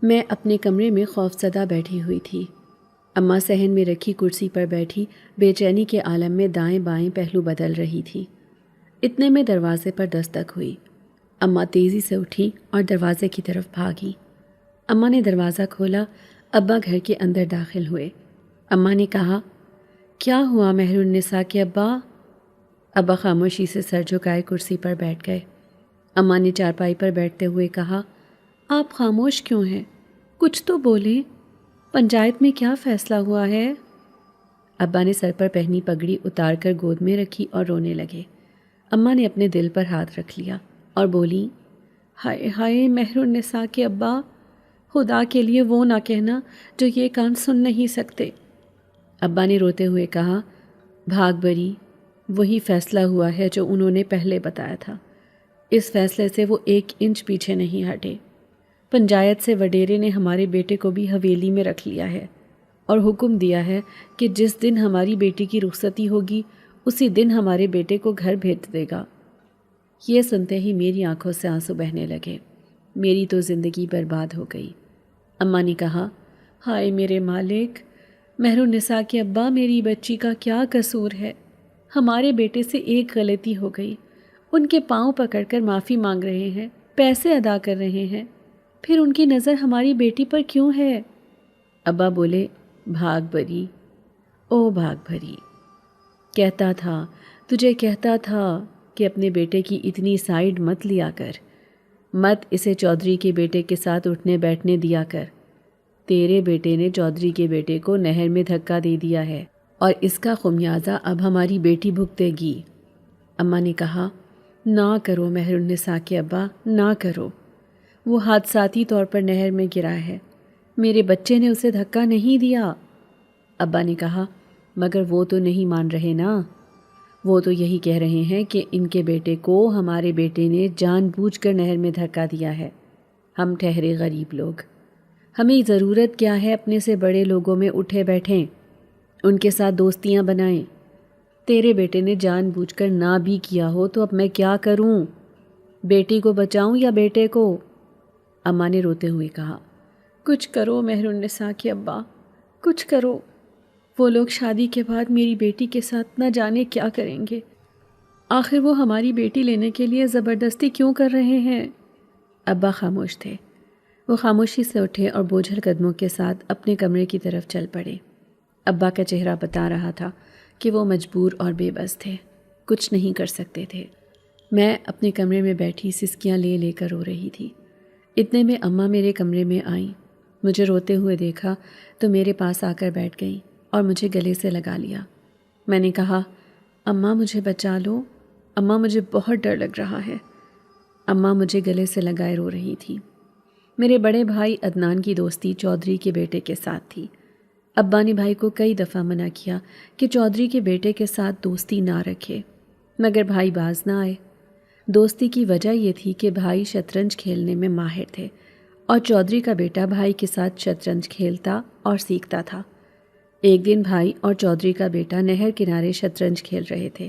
میں اپنے کمرے میں خوف زدہ بیٹھی ہوئی تھی۔ اماں صحن میں رکھی کرسی پر بیٹھی بے چینی کے عالم میں دائیں بائیں پہلو بدل رہی تھی۔ اتنے میں دروازے پر دستک ہوئی۔ اماں تیزی سے اٹھی اور دروازے کی طرف بھاگی۔ اماں نے دروازہ کھولا، ابا گھر کے اندر داخل ہوئے۔ اماں نے کہا، کیا ہوا مہر النساء کے ابا؟ ابا خاموشی سے سر جھکائے کرسی پر بیٹھ گئے۔ اماں نے چارپائی پر بیٹھتے ہوئے کہا، آپ خاموش کیوں ہیں؟ کچھ تو بولیں، پنچایت میں کیا فیصلہ ہوا ہے؟ ابا نے سر پر پہنی پگڑی اتار کر گود میں رکھی اور رونے لگے۔ اماں نے اپنے دل پر ہاتھ رکھ لیا اور بولی، ہائے ہائے مہر النساء کے ابا، خدا کے لیے وہ نہ کہنا جو یہ کان سن نہیں سکتے۔ ابا نے روتے ہوئے کہا، بھاگ بری، وہی فیصلہ ہوا ہے جو انہوں نے پہلے بتایا تھا۔ اس فیصلے سے وہ 1 انچ پیچھے نہیں ہٹے۔ پنچایت سے وڈیرے نے ہمارے بیٹے کو بھی حویلی میں رکھ لیا ہے اور حکم دیا ہے کہ جس دن ہماری بیٹی کی رخصتی ہوگی اسی دن ہمارے بیٹے کو گھر بھیج دے گا۔ یہ سنتے ہی میری آنکھوں سے آنسو بہنے لگے۔ میری تو زندگی برباد ہو گئی۔ اماں نے کہا، ہائے میرے مالک، مہر النساء کے ابا، میری بچی کا کیا قصور ہے؟ ہمارے بیٹے سے ایک غلطی ہو گئی، ان کے پاؤں پکڑ کر معافی مانگ رہے ہیں، پیسے ادا کر رہے ہیں، پھر ان کی نظر ہماری بیٹی پر کیوں ہے؟ ابا بولے، بھاگ بری، او بھاگ بھری، کہتا تھا، تجھے کہتا تھا کہ اپنے بیٹے کی اتنی سائیڈ مت لیا کر، مت اسے چودھری کے بیٹے کے ساتھ اٹھنے بیٹھنے دیا کر۔ تیرے بیٹے نے چودھری کے بیٹے کو نہر میں دھکا دے دیا ہے اور اس کا خمیازہ اب ہماری بیٹی بھگتے گی۔ اماں نے کہا، نہ کرو مہر النساء کے ابا، نہ کرو، وہ حادثاتی طور پر نہر میں گرا ہے، میرے بچے نے اسے دھکا نہیں دیا۔ ابا نے کہا، مگر وہ تو نہیں مان رہے نا، وہ تو یہی کہہ رہے ہیں کہ ان کے بیٹے کو ہمارے بیٹے نے جان بوجھ کر نہر میں دھکا دیا ہے۔ ہم ٹھہرے غریب لوگ، ہمیں ضرورت کیا ہے اپنے سے بڑے لوگوں میں اٹھے بیٹھیں، ان کے ساتھ دوستیاں بنائیں؟ تیرے بیٹے نے جان بوجھ کر نہ بھی کیا ہو تو اب میں کیا کروں؟ بیٹی کو بچاؤں یا بیٹے کو؟ اماں نے روتے ہوئے کہا، کچھ کرو مہر النساء کے ابا، کچھ کرو۔ وہ لوگ شادی کے بعد میری بیٹی کے ساتھ نہ جانے کیا کریں گے، آخر وہ ہماری بیٹی لینے کے لیے زبردستی کیوں کر رہے ہیں؟ ابا خاموش تھے۔ وہ خاموشی سے اٹھے اور بوجھل قدموں کے ساتھ اپنے کمرے کی طرف چل پڑے۔ ابا کا چہرہ بتا رہا تھا کہ وہ مجبور اور بے بس تھے، کچھ نہیں کر سکتے تھے۔ میں اپنے کمرے میں بیٹھی سسکیاں لے لے کر رو رہی تھی۔ اتنے میں اماں میرے کمرے میں آئیں۔ مجھے روتے ہوئے دیکھا تو میرے پاس آ کر بیٹھ گئیں اور مجھے گلے سے لگا لیا۔ میں نے کہا، اماں مجھے بچا لو، اماں مجھے بہت ڈر لگ رہا ہے۔ اماں مجھے گلے سے لگائے رو رہی تھی۔ میرے بڑے بھائی عدنان کی دوستی چودھری کے بیٹے کے ساتھ تھی۔ ابا نے بھائی کو کئی دفعہ منع کیا کہ چودھری کے بیٹے کے ساتھ دوستی نہ رکھے، مگر بھائی باز نہ آئے۔ دوستی کی وجہ یہ تھی کہ بھائی شطرنج کھیلنے میں ماہر تھے اور چودھری کا بیٹا بھائی کے ساتھ شطرنج کھیلتا اور سیکھتا تھا۔ ایک دن بھائی اور چودھری کا بیٹا نہر کنارے شطرنج کھیل رہے تھے۔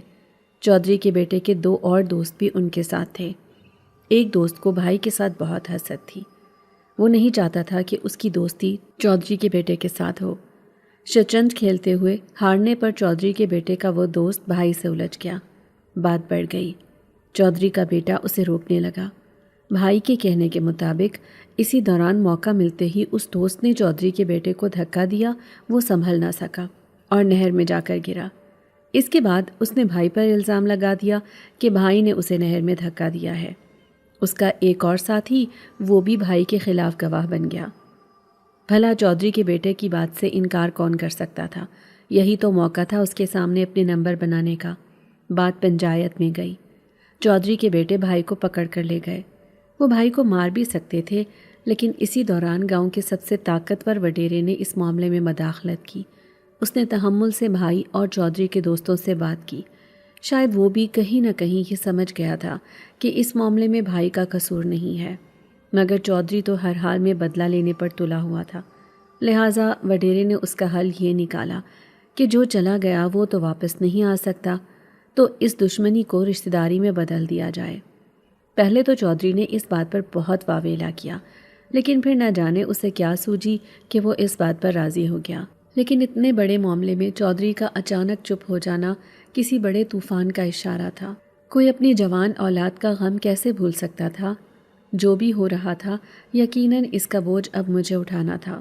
چودھری کے بیٹے کے 2 اور دوست بھی ان کے ساتھ تھے۔ ایک دوست کو بھائی کے ساتھ بہت حسد تھی۔ وہ نہیں چاہتا تھا کہ اس کی دوستی چودھری کے بیٹے کے ساتھ ہو۔ شطرنج کھیلتے ہوئے ہارنے پر چودھری کے بیٹے کا وہ دوست بھائی سے الجھ گیا۔ بات بڑھ گئی۔ چودھری کا بیٹا اسے روکنے لگا۔ بھائی کے کہنے کے مطابق اسی دوران موقع ملتے ہی اس دوست نے چودھری کے بیٹے کو دھکا دیا، وہ سنبھل نہ سکا اور نہر میں جا کر گرا۔ اس کے بعد اس نے بھائی پر الزام لگا دیا کہ بھائی نے اسے نہر میں دھکا دیا ہے۔ اس کا ایک اور ساتھی، وہ بھی بھائی کے خلاف گواہ بن گیا۔ بھلا چودھری کے بیٹے کی بات سے انکار کون کر سکتا تھا؟ یہی تو موقع تھا اس کے سامنے اپنے نمبر بنانے کا۔ بات پنچایت میں گئی۔ چودھری کے بیٹے بھائی کو پکڑ کر لے گئے۔ وہ بھائی کو مار بھی سکتے تھے، لیکن اسی دوران گاؤں کے سب سے طاقتور وڈیرے نے اس معاملے میں مداخلت کی۔ اس نے تحمل سے بھائی اور چودھری کے دوستوں سے بات کی۔ شاید وہ بھی کہیں نہ کہیں یہ سمجھ گیا تھا کہ اس معاملے میں بھائی کا قصور نہیں ہے، مگر چودھری تو ہر حال میں بدلہ لینے پر تلا ہوا تھا۔ لہٰذا وڈیرے نے اس کا حل یہ نکالا کہ جو چلا گیا وہ تو واپس نہیں آ سکتا، تو اس دشمنی کو رشتہ داری میں بدل دیا جائے۔ پہلے تو چودھری نے اس بات پر بہت واویلا کیا، لیکن پھر نہ جانے اسے کیا سوجی کہ وہ اس بات پر راضی ہو گیا۔ لیکن اتنے بڑے معاملے میں چودھری کا اچانک چپ ہو جانا کسی بڑے طوفان کا اشارہ تھا۔ کوئی اپنی جوان اولاد کا غم کیسے بھول سکتا تھا؟ جو بھی ہو رہا تھا یقیناً اس کا بوجھ اب مجھے اٹھانا تھا۔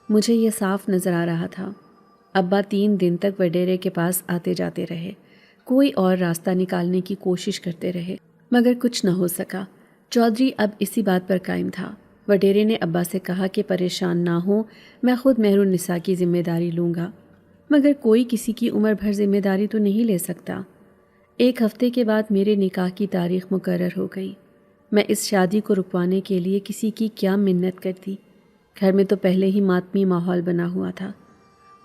مجھے یہ صاف نظر آ رہا تھا۔ ابا 3 دن تک وڈیرے کے پاس آتے جاتے رہے، کوئی اور راستہ نکالنے کی کوشش کرتے رہے، مگر کچھ نہ ہو سکا۔ چودھری اب اسی بات پر قائم تھا۔ وڈیرے نے ابا سے کہا کہ پریشان نہ ہو، میں خود مہر النساء کی ذمہ داری لوں گا، مگر کوئی کسی کی عمر بھر ذمہ داری تو نہیں لے سکتا۔ 1 ہفتے کے بعد میرے نکاح کی تاریخ مقرر ہو گئی۔ میں اس شادی کو رکوانے کے لیے کسی کی کیا منت کرتی؟ گھر میں تو پہلے ہی ماتمی ماحول بنا ہوا تھا۔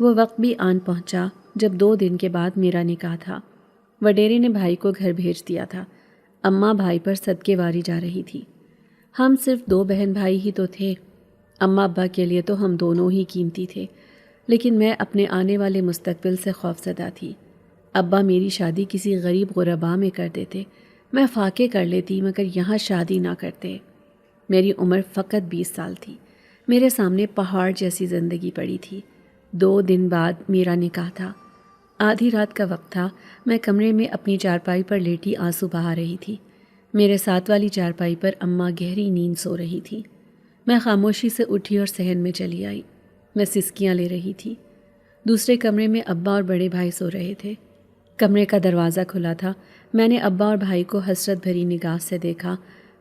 وہ وقت بھی آن پہنچا جب 2 دن کے بعد میرا نکاح تھا۔ وڈیرے نے بھائی کو گھر بھیج دیا تھا۔ اماں بھائی پر صدقے واری جا رہی تھی۔ ہم صرف 2 بہن بھائی ہی تو تھے۔ اماں ابا کے لیے تو ہم دونوں ہی قیمتی تھے، لیکن میں اپنے آنے والے مستقبل سے خوفزدہ تھی۔ ابا میری شادی کسی غریب غربا میں کر دیتے، میں فاقے کر لیتی، مگر یہاں شادی نہ کرتے۔ میری عمر فقط 20 سال تھی۔ میرے سامنے پہاڑ جیسی زندگی پڑی تھی۔ 2 دن بعد میرا نکاح تھا۔ آدھی رات کا وقت تھا۔ میں کمرے میں اپنی چارپائی پر لیٹی آنسو بہا رہی تھی۔ میرے ساتھ والی چارپائی پر اماں گہری نیند سو رہی تھی۔ میں خاموشی سے اٹھی اور صحن میں چلی آئی۔ میں سسکیاں لے رہی تھی۔ دوسرے کمرے میں ابا اور بڑے بھائی سو رہے تھے۔ کمرے کا دروازہ کھلا تھا۔ میں نے ابا اور بھائی کو حسرت بھری نگاہ سے دیکھا۔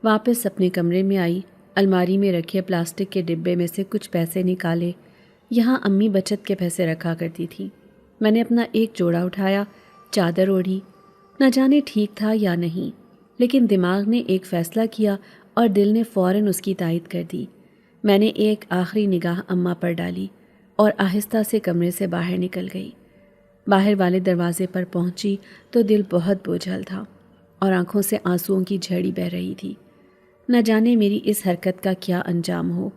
واپس اپنے کمرے میں آئی۔ الماری میں رکھے پلاسٹک کے ڈبے میں سے کچھ پیسے نکالے۔ یہاں امی بچت کے پیسے رکھا کرتی تھی۔ میں نے اپنا ایک جوڑا اٹھایا، چادر اوڑھی۔ نہ جانے ٹھیک تھا یا نہیں، لیکن دماغ نے ایک فیصلہ کیا اور دل نے فوراً اس کی تائید کر دی۔ میں نے ایک آخری نگاہ اماں پر ڈالی اور آہستہ سے کمرے سے باہر نکل گئی۔ باہر والے دروازے پر پہنچی تو دل بہت بوجھل تھا اور آنکھوں سے آنسوؤں کی جھڑی بہہ رہی تھی۔ نہ جانے میری اس حرکت کا کیا انجام ہو،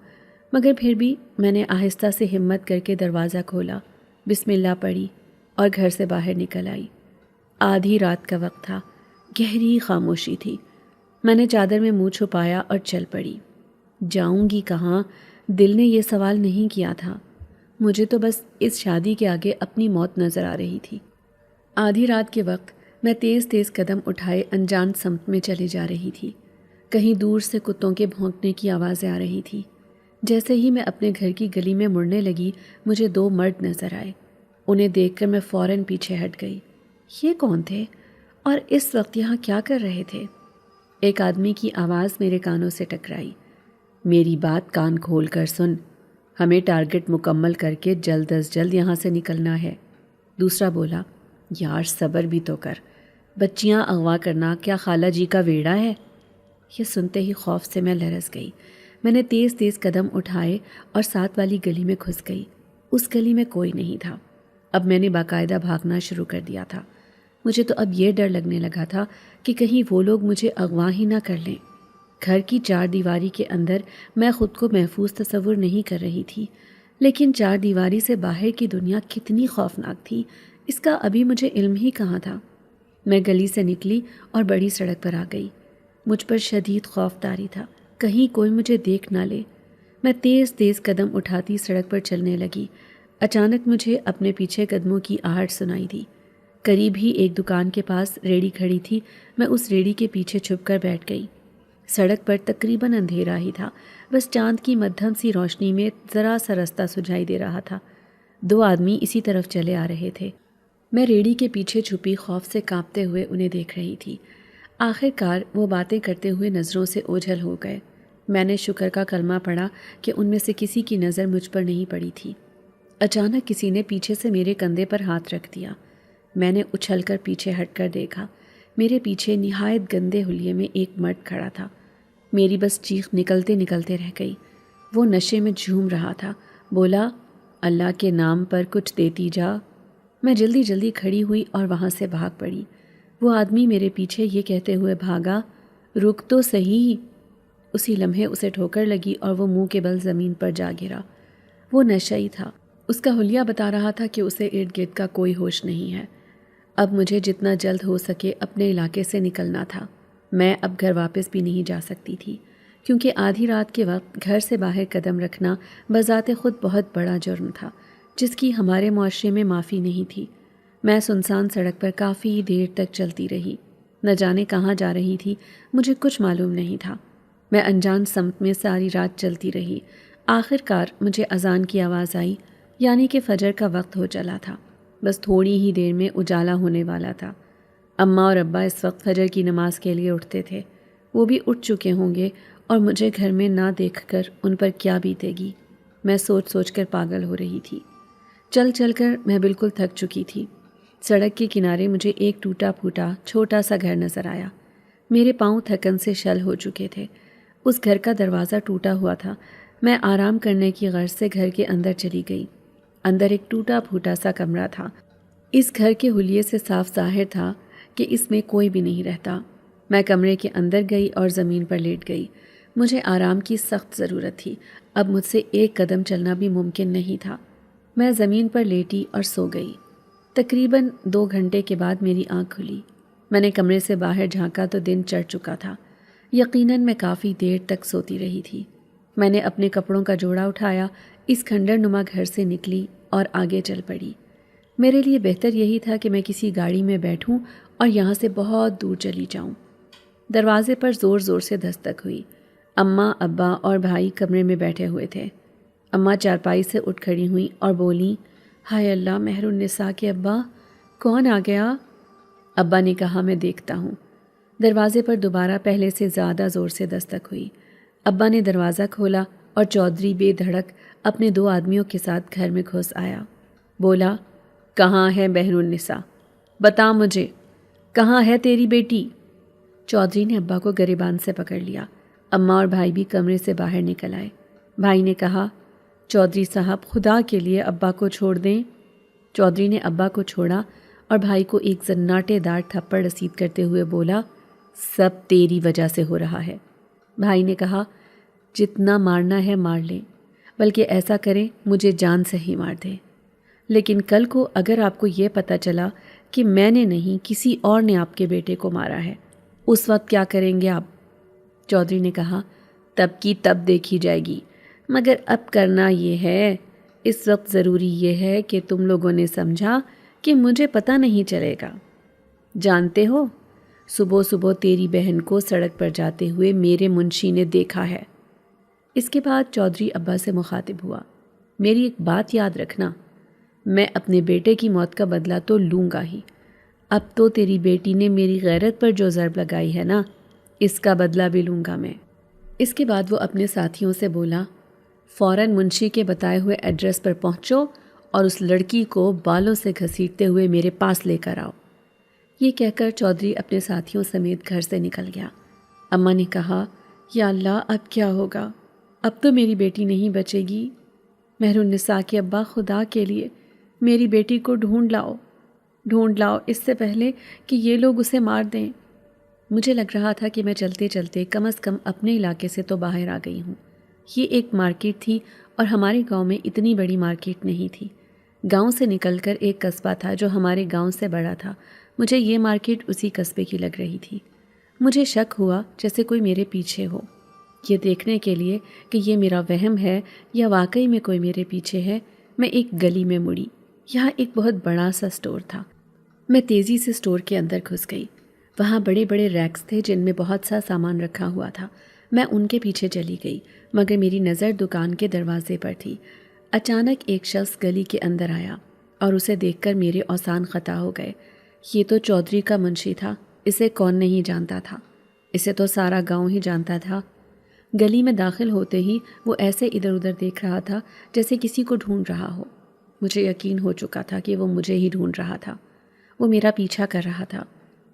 مگر پھر بھی میں نے آہستہ سے ہمت کر کے دروازہ کھولا، بسم اللہ پڑھی اور گھر سے باہر نکل آئی۔ آدھی رات کا وقت تھا، گہری خاموشی تھی۔ میں نے چادر میں منہ چھپایا اور چل پڑی۔ جاؤں گی کہاں؟ دل نے یہ سوال نہیں کیا تھا۔ مجھے تو بس اس شادی کے آگے اپنی موت نظر آ رہی تھی۔ آدھی رات کے وقت میں تیز تیز قدم اٹھائے انجان سمت میں چلی جا رہی تھی۔ کہیں دور سے کتوں کے بھونکنے کی آوازیں آ رہی تھی۔ جیسے ہی میں اپنے گھر کی گلی میں مڑنے لگی، مجھے 2 مرد نظر آئے۔ انہیں دیکھ کر میں فوراً پیچھے ہٹ گئی۔ یہ کون تھے اور اس وقت یہاں کیا کر رہے تھے؟ ایک آدمی کی آواز میرے کانوں سے ٹکرائی۔ میری بات کان کھول کر سن، ہمیں ٹارگٹ مکمل کر کے جلد از جلد یہاں سے نکلنا ہے۔ دوسرا بولا، یار صبر بھی تو کر، بچیاں اغوا کرنا کیا خالہ جی کا ویڑا ہے؟ یہ سنتے ہی خوف سے میں لرز گئی۔ میں نے تیز تیز قدم اٹھائے اور ساتھ والی گلی میں گھس گئی۔ اس گلی میں کوئی نہیں تھا۔ اب میں نے باقاعدہ بھاگنا شروع کر دیا تھا۔ مجھے تو اب یہ ڈر لگنے لگا تھا کہ کہیں وہ لوگ مجھے اغوا ہی نہ کر لیں۔ گھر کی 4 دیواری کے اندر میں خود کو محفوظ تصور نہیں کر رہی تھی، لیکن 4 دیواری سے باہر کی دنیا کتنی خوفناک تھی، اس کا ابھی مجھے علم ہی کہاں تھا۔ میں گلی سے نکلی اور بڑی سڑک پر آ گئی۔ مجھ پر شدید خوف طاری تھا، کہیں کوئی مجھے دیکھ نہ لے۔ میں تیز تیز قدم اٹھاتی سڑک پر چلنے لگی۔ اچانک مجھے اپنے پیچھے قدموں کی آہٹ سنائی دی۔ قریب ہی ایک دکان کے پاس ریڑھی کھڑی تھی۔ میں اس ریڑھی کے پیچھے چھپ کر بیٹھ گئی۔ سڑک پر تقریباً اندھیرا ہی تھا، بس چاند کی مدھم سی روشنی میں ذرا سا رستہ سجائی دے رہا تھا۔ 2 آدمی اسی طرف چلے آ رہے تھے۔ میں ریڑھی کے پیچھے چھپی خوف سے کانپتے ہوئے انہیں دیکھ رہی تھی۔ آخر کار وہ باتیں کرتے ہوئے نظروں سے اوجھل ہو گئے۔ میں نے شکر کا کلمہ پڑھا کہ ان میں سے کسی کی نظر مجھ پر نہیں پڑی تھی۔ اچانک کسی نے پیچھے سے میرے کندھے پر ہاتھ رکھ دیا۔ میں نے اچھل کر پیچھے ہٹ کر دیکھا۔ میرے پیچھے نہایت گندے حلیے میں ایک مرد کھڑا تھا۔ میری بس چیخ نکلتے نکلتے رہ گئی۔ وہ نشے میں جھوم رہا تھا۔ بولا، اللہ کے نام پر کچھ دیتی جا۔ میں جلدی جلدی کھڑی ہوئی اور وہاں سے بھاگ پڑی۔ وہ آدمی میرے پیچھے یہ کہتے ہوئے بھاگا، رک تو صحیح۔ اسی لمحے اسے ٹھوکر لگی اور وہ منہ کے بل زمین پر جا گرا۔ وہ نشئی تھا۔ اس کا حلیہ بتا رہا تھا کہ اسے ارد گرد کا کوئی ہوش نہیں ہے۔ اب مجھے جتنا جلد ہو سکے اپنے علاقے سے نکلنا تھا۔ میں اب گھر واپس بھی نہیں جا سکتی تھی، کیونکہ آدھی رات کے وقت گھر سے باہر قدم رکھنا بذات خود بہت بڑا جرم تھا، جس کی ہمارے معاشرے میں معافی نہیں تھی۔ میں سنسان سڑک پر کافی دیر تک چلتی رہی، نہ جانے کہاں جا رہی تھی، مجھے کچھ معلوم نہیں تھا۔ میں انجان سمت میں ساری رات چلتی رہی۔ آخر کار مجھے اذان کی آواز آئی، یعنی کہ فجر کا وقت ہو چلا تھا۔ بس تھوڑی ہی دیر میں اجالا ہونے والا تھا۔ اماں اور ابا اس وقت فجر کی نماز کے لیے اٹھتے تھے۔ وہ بھی اٹھ چکے ہوں گے اور مجھے گھر میں نہ دیکھ کر ان پر کیا بیتے گی۔ میں سوچ سوچ کر پاگل ہو رہی تھی۔ چل چل کر میں بالکل تھک چکی تھی۔ سڑک کے کنارے مجھے ایک ٹوٹا پھوٹا چھوٹا سا گھر نظر آیا۔ میرے پاؤں تھکن سے شل ہو چکے تھے۔ اس گھر کا دروازہ ٹوٹا ہوا تھا۔ میں آرام کرنے کی غرض سے گھر کے اندر چلی گئی۔ اندر ایک ٹوٹا پھوٹا سا کمرہ تھا۔ اس گھر کے حلیے سے صاف ظاہر تھا کہ اس میں کوئی بھی نہیں رہتا۔ میں کمرے کے اندر گئی اور زمین پر لیٹ گئی۔ مجھے آرام کی سخت ضرورت تھی۔ اب مجھ سے ایک قدم چلنا بھی ممکن نہیں تھا۔ میں زمین پر لیٹی اور سو گئی۔ تقریباً 2 گھنٹے کے بعد میری آنکھ کھلی۔ میں نے کمرے سے باہر جھانکا تو دن چڑھ چکا تھا۔ یقیناً میں کافی دیر تک سوتی رہی تھی۔ میں نے اپنے کپڑوں کا جوڑا اٹھایا، اس کھنڈر نما گھر سے نکلی اور آگے چل پڑی۔ میرے لیے بہتر یہی تھا کہ میں کسی گاڑی میں بیٹھوں اور یہاں سے بہت دور چلی جاؤں۔ دروازے پر زور زور سے دستک ہوئی۔ اماں، ابا اور بھائی کمرے میں بیٹھے ہوئے تھے۔ اماں چارپائی سے اٹھ کھڑی ہوئیں اور بولیں، ہائے اللہ، مہر النساء کے ابا، کون آ گیا؟ ابا نے کہا، میں دیکھتا ہوں۔ دروازے پر دوبارہ پہلے سے زیادہ زور سے دستک ہوئی۔ ابا نے دروازہ کھولا اور چودھری بے دھڑک اپنے 2 آدمیوں کے ساتھ گھر میں گھس آیا۔ بولا، کہاں ہے بہر النساء؟ بتا مجھے، کہاں ہے تیری بیٹی؟ چودھری نے ابا کو گریبان سے پکڑ لیا۔ اماں اور بھائی بھی کمرے سے باہر نکل آئے۔ بھائی نے کہا، چودھری صاحب، خدا کے لیے ابا کو چھوڑ دیں۔ چودھری نے ابا کو چھوڑا اور بھائی کو ایک زناٹے دار تھپڑ رسید کرتے ہوئے بولا، سب تیری وجہ سے ہو رہا ہے۔ بھائی نے کہا، جتنا مارنا ہے مار لیں، بلکہ ایسا کریں مجھے جان سے ہی مار دیں، لیکن کل کو اگر آپ کو یہ پتہ چلا کہ میں نے نہیں کسی اور نے آپ کے بیٹے کو مارا ہے، اس وقت کیا کریں گے آپ؟ چودھری نے کہا، تب کی تب دیکھی جائے گی، مگر اب کرنا یہ ہے، اس وقت ضروری یہ ہے کہ تم لوگوں نے سمجھا کہ مجھے پتہ نہیں چلے گا۔ جانتے ہو، صبح صبح تیری بہن کو سڑک پر جاتے ہوئے میرے منشی نے دیکھا ہے۔ اس کے بعد چودھری ابا سے مخاطب ہوا، میری ایک بات یاد رکھنا، میں اپنے بیٹے کی موت کا بدلہ تو لوں گا ہی، اب تو تیری بیٹی نے میری غیرت پر جو ضرب لگائی ہے نا، اس کا بدلہ بھی لوں گا میں۔ اس کے بعد وہ اپنے ساتھیوں سے بولا، فوراً منشی کے بتائے ہوئے ایڈریس پر پہنچو اور اس لڑکی کو بالوں سے گھسیٹتے ہوئے میرے پاس لے کر آؤ۔ یہ کہہ کر چودھری اپنے ساتھیوں سمیت گھر سے نکل گیا۔ اماں نے کہا، یا اللہ، اب کیا ہوگا؟ اب تو میری بیٹی نہیں بچے گی۔ مہر النساء کے ابا، خدا کے لیے میری بیٹی کو ڈھونڈ لاؤ اس سے پہلے کہ یہ لوگ اسے مار دیں۔ مجھے لگ رہا تھا کہ میں چلتے چلتے کم از کم اپنے علاقے سے تو باہر آ گئی ہوں۔ یہ ایک مارکیٹ تھی اور ہمارے گاؤں میں اتنی بڑی مارکیٹ نہیں تھی۔ گاؤں سے نکل کر ایک قصبہ تھا جو ہمارے گاؤں سے بڑا تھا۔ مجھے یہ مارکیٹ اسی قصبے کی لگ رہی تھی۔ مجھے شک ہوا جیسے کوئی میرے پیچھے ہو۔ یہ دیکھنے کے لیے کہ یہ میرا وہم ہے یا واقعی میں کوئی میرے پیچھے ہے، میں ایک گلی میں مڑی۔ یہاں ایک بہت بڑا سا سٹور تھا۔ میں تیزی سے سٹور کے اندر گھس گئی۔ وہاں بڑے بڑے ریکس تھے جن میں بہت سا سامان رکھا ہوا تھا۔ میں ان کے پیچھے چلی گئی، مگر میری نظر دکان کے دروازے پر تھی۔ اچانک ایک شخص گلی کے اندر آیا اور اسے دیکھ کر میرے اوسان خطا ہو گئے۔ یہ تو چودھری کا منشی تھا۔ اسے کون نہیں جانتا تھا؟ اسے تو سارا گاؤں ہی جانتا تھا۔ گلی میں داخل ہوتے ہی وہ ایسے ادھر ادھر دیکھ رہا تھا جیسے کسی کو ڈھونڈ رہا ہو۔ مجھے یقین ہو چکا تھا کہ وہ مجھے ہی ڈھونڈ رہا تھا۔ وہ میرا پیچھا کر رہا تھا۔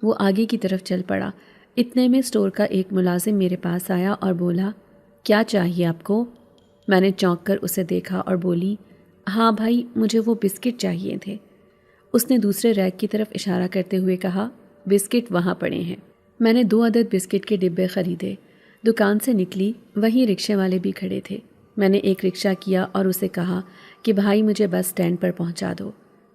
وہ آگے کی طرف چل پڑا۔ اتنے میں سٹور کا ایک ملازم میرے پاس آیا اور بولا، کیا چاہیے آپ کو؟ میں نے چونک کر اسے دیکھا اور بولی، ہاں بھائی، مجھے وہ بسکٹ چاہیے تھے۔ اس نے دوسرے ریک کی طرف اشارہ کرتے ہوئے کہا، بسکٹ وہاں پڑے ہیں۔ میں نے 2 عدد بسکٹ کے ڈبے خریدے۔ دکان سے نکلی، وہیں رکشے والے بھی کھڑے تھے۔ میں نے ایک رکشہ کیا اور اسے کہا کہ بھائی مجھے بس سٹینڈ پر پہنچا دو۔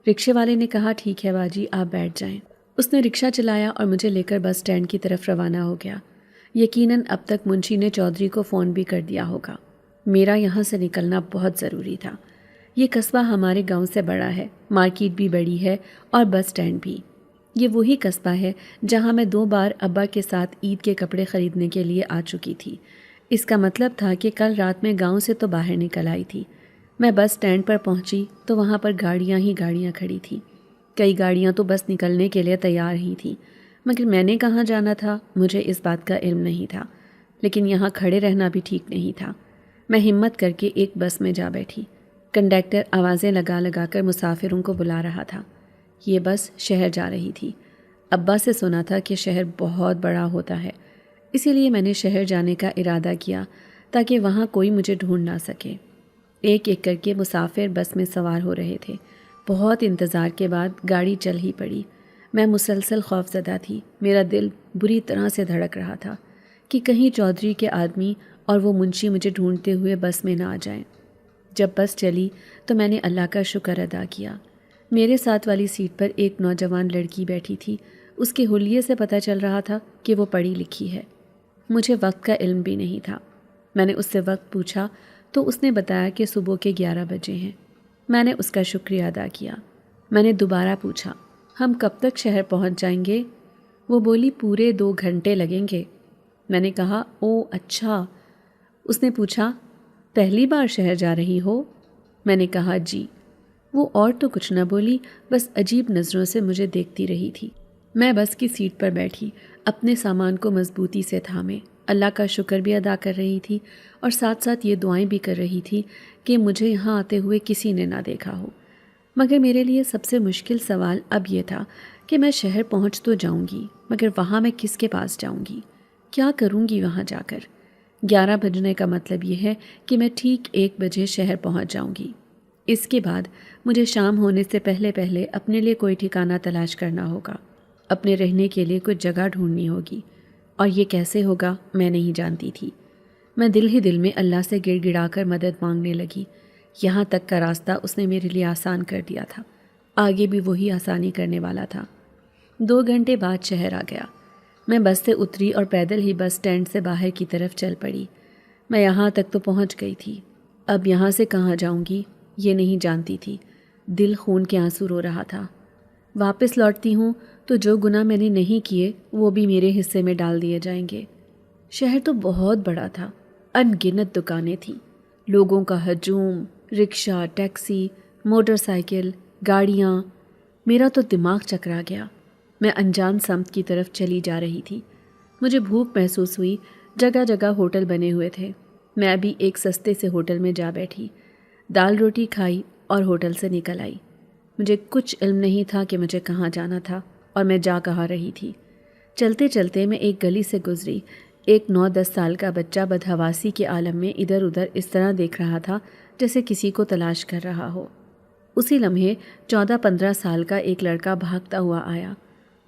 رکشے والے نے کہا، ٹھیک ہے باجی، آپ بیٹھ جائیں۔ اس نے رکشہ چلایا اور مجھے لے کر بس سٹینڈ کی طرف روانہ ہو گیا۔ یقیناً اب تک منشی نے چودھری کو فون بھی کر دیا ہوگا۔ میرا یہاں سے نکلنا بہت ضروری تھا۔ یہ قصبہ ہمارے گاؤں سے بڑا ہے، مارکیٹ بھی بڑی ہے اور بس سٹینڈ بھی۔ یہ وہی قصبہ ہے جہاں میں 2 بار ابا کے ساتھ عید کے کپڑے خریدنے کے لیے آ چکی تھی۔ اس کا مطلب تھا کہ کل رات میں گاؤں سے تو باہر نکل آئی تھی۔ میں بس سٹینڈ پر پہنچی تو وہاں پر گاڑیاں ہی گاڑیاں کھڑی تھیں۔ کئی گاڑیاں تو بس نکلنے کے لیے تیار ہی تھیں، مگر میں نے کہاں جانا تھا مجھے اس بات کا علم نہیں تھا، لیکن یہاں کھڑے رہنا بھی ٹھیک نہیں تھا۔ میں ہمت کر کے ایک بس میں جا بیٹھی۔ کنڈکٹر آوازیں لگا لگا کر مسافروں کو بلا رہا تھا۔ یہ بس شہر جا رہی تھی۔ ابا سے سنا تھا کہ شہر بہت بڑا ہوتا ہے، اسی لیے میں نے شہر جانے کا ارادہ کیا تاکہ وہاں کوئی مجھے ڈھونڈ نہ سکے۔ ایک ایک کر کے مسافر بس میں سوار ہو رہے تھے۔ بہت انتظار کے بعد گاڑی چل ہی پڑی۔ میں مسلسل خوف زدہ تھی۔ میرا دل بری طرح سے دھڑک رہا تھا کہ کہیں چودھری کے آدمی اور وہ منشی مجھے ڈھونڈتے ہوئے بس میں نہ آ جائیں۔ جب بس چلی تو میں نے اللہ کا شکر ادا کیا۔ میرے ساتھ والی سیٹ پر ایک نوجوان لڑکی بیٹھی تھی۔ اس کے حلیے سے پتہ چل رہا تھا کہ وہ پڑھی لکھی ہے۔ مجھے وقت کا علم بھی نہیں تھا۔ میں نے اس سے وقت پوچھا تو اس نے بتایا کہ صبح کے 11 بجے ہیں۔ میں نے اس کا شکریہ ادا کیا۔ میں نے دوبارہ پوچھا، ہم کب تک شہر پہنچ جائیں گے؟ وہ بولی، پورے 2 گھنٹے لگیں گے۔ میں نے کہا، او اچھا۔ اس نے پوچھا، پہلی بار شہر جا رہی ہو؟ میں نے کہا، جی۔ وہ اور تو کچھ نہ بولی، بس عجیب نظروں سے مجھے دیکھتی رہی تھی۔ میں بس کی سیٹ پر بیٹھی اپنے سامان کو مضبوطی سے تھامے اللہ کا شکر بھی ادا کر رہی تھی اور ساتھ ساتھ یہ دعائیں بھی کر رہی تھی کہ مجھے یہاں آتے ہوئے کسی نے نہ دیکھا ہو۔ مگر میرے لیے سب سے مشکل سوال اب یہ تھا کہ میں شہر پہنچ تو جاؤں گی، مگر وہاں میں کس کے پاس جاؤں گی؟ کیا کروں گی وہاں جا کر؟ 11 بجنے کا مطلب یہ ہے کہ میں ٹھیک 1 بجے شہر پہنچ جاؤں گی۔ اس کے بعد مجھے شام ہونے سے پہلے پہلے اپنے لیے کوئی ٹھکانہ تلاش کرنا ہوگا، اپنے رہنے کے لیے کچھ جگہ ڈھونڈنی ہوگی، اور یہ کیسے ہوگا میں نہیں جانتی تھی۔ میں دل ہی دل میں اللہ سے گڑ گڑا کر مدد مانگنے لگی۔ یہاں تک کا راستہ اس نے میرے لیے آسان کر دیا تھا، آگے بھی وہی آسانی کرنے والا تھا۔ 2 گھنٹے بعد شہر آ گیا۔ میں بس سے اتری اور پیدل ہی بس سٹینڈ سے باہر کی طرف چل پڑی۔ میں یہاں تک تو پہنچ گئی تھی، اب یہاں سے کہاں جاؤں گی یہ نہیں جانتی تھی۔ دل خون کے آنسو رو رہا تھا۔ واپس لوٹتی ہوں تو جو گناہ میں نے نہیں کیے وہ بھی میرے حصے میں ڈال دیے جائیں گے۔ شہر تو بہت بڑا تھا، ان گنت دکانیں تھیں، لوگوں کا ہجوم، رکشہ، ٹیکسی، موٹر سائیکل، گاڑیاں۔ میرا تو دماغ چکرا گیا۔ میں انجان سمت کی طرف چلی جا رہی تھی۔ مجھے بھوک محسوس ہوئی، جگہ جگہ ہوٹل بنے ہوئے تھے۔ میں ابھی ایک سستے سے ہوٹل میں جا بیٹھی، دال روٹی کھائی اور ہوٹل سے نکل آئی۔ مجھے کچھ علم نہیں تھا کہ مجھے کہاں جانا تھا اور میں جا کہاں رہی تھی۔ چلتے چلتے میں ایک گلی سے گزری۔ ایک 9-10 سال کا بچہ بدحواسی کے عالم میں ادھر ادھر اس طرح دیکھ رہا تھا جیسے کسی کو تلاش کر رہا ہو۔ اسی لمحے 14-15 سال کا ایک لڑکا بھاگتا ہوا آیا۔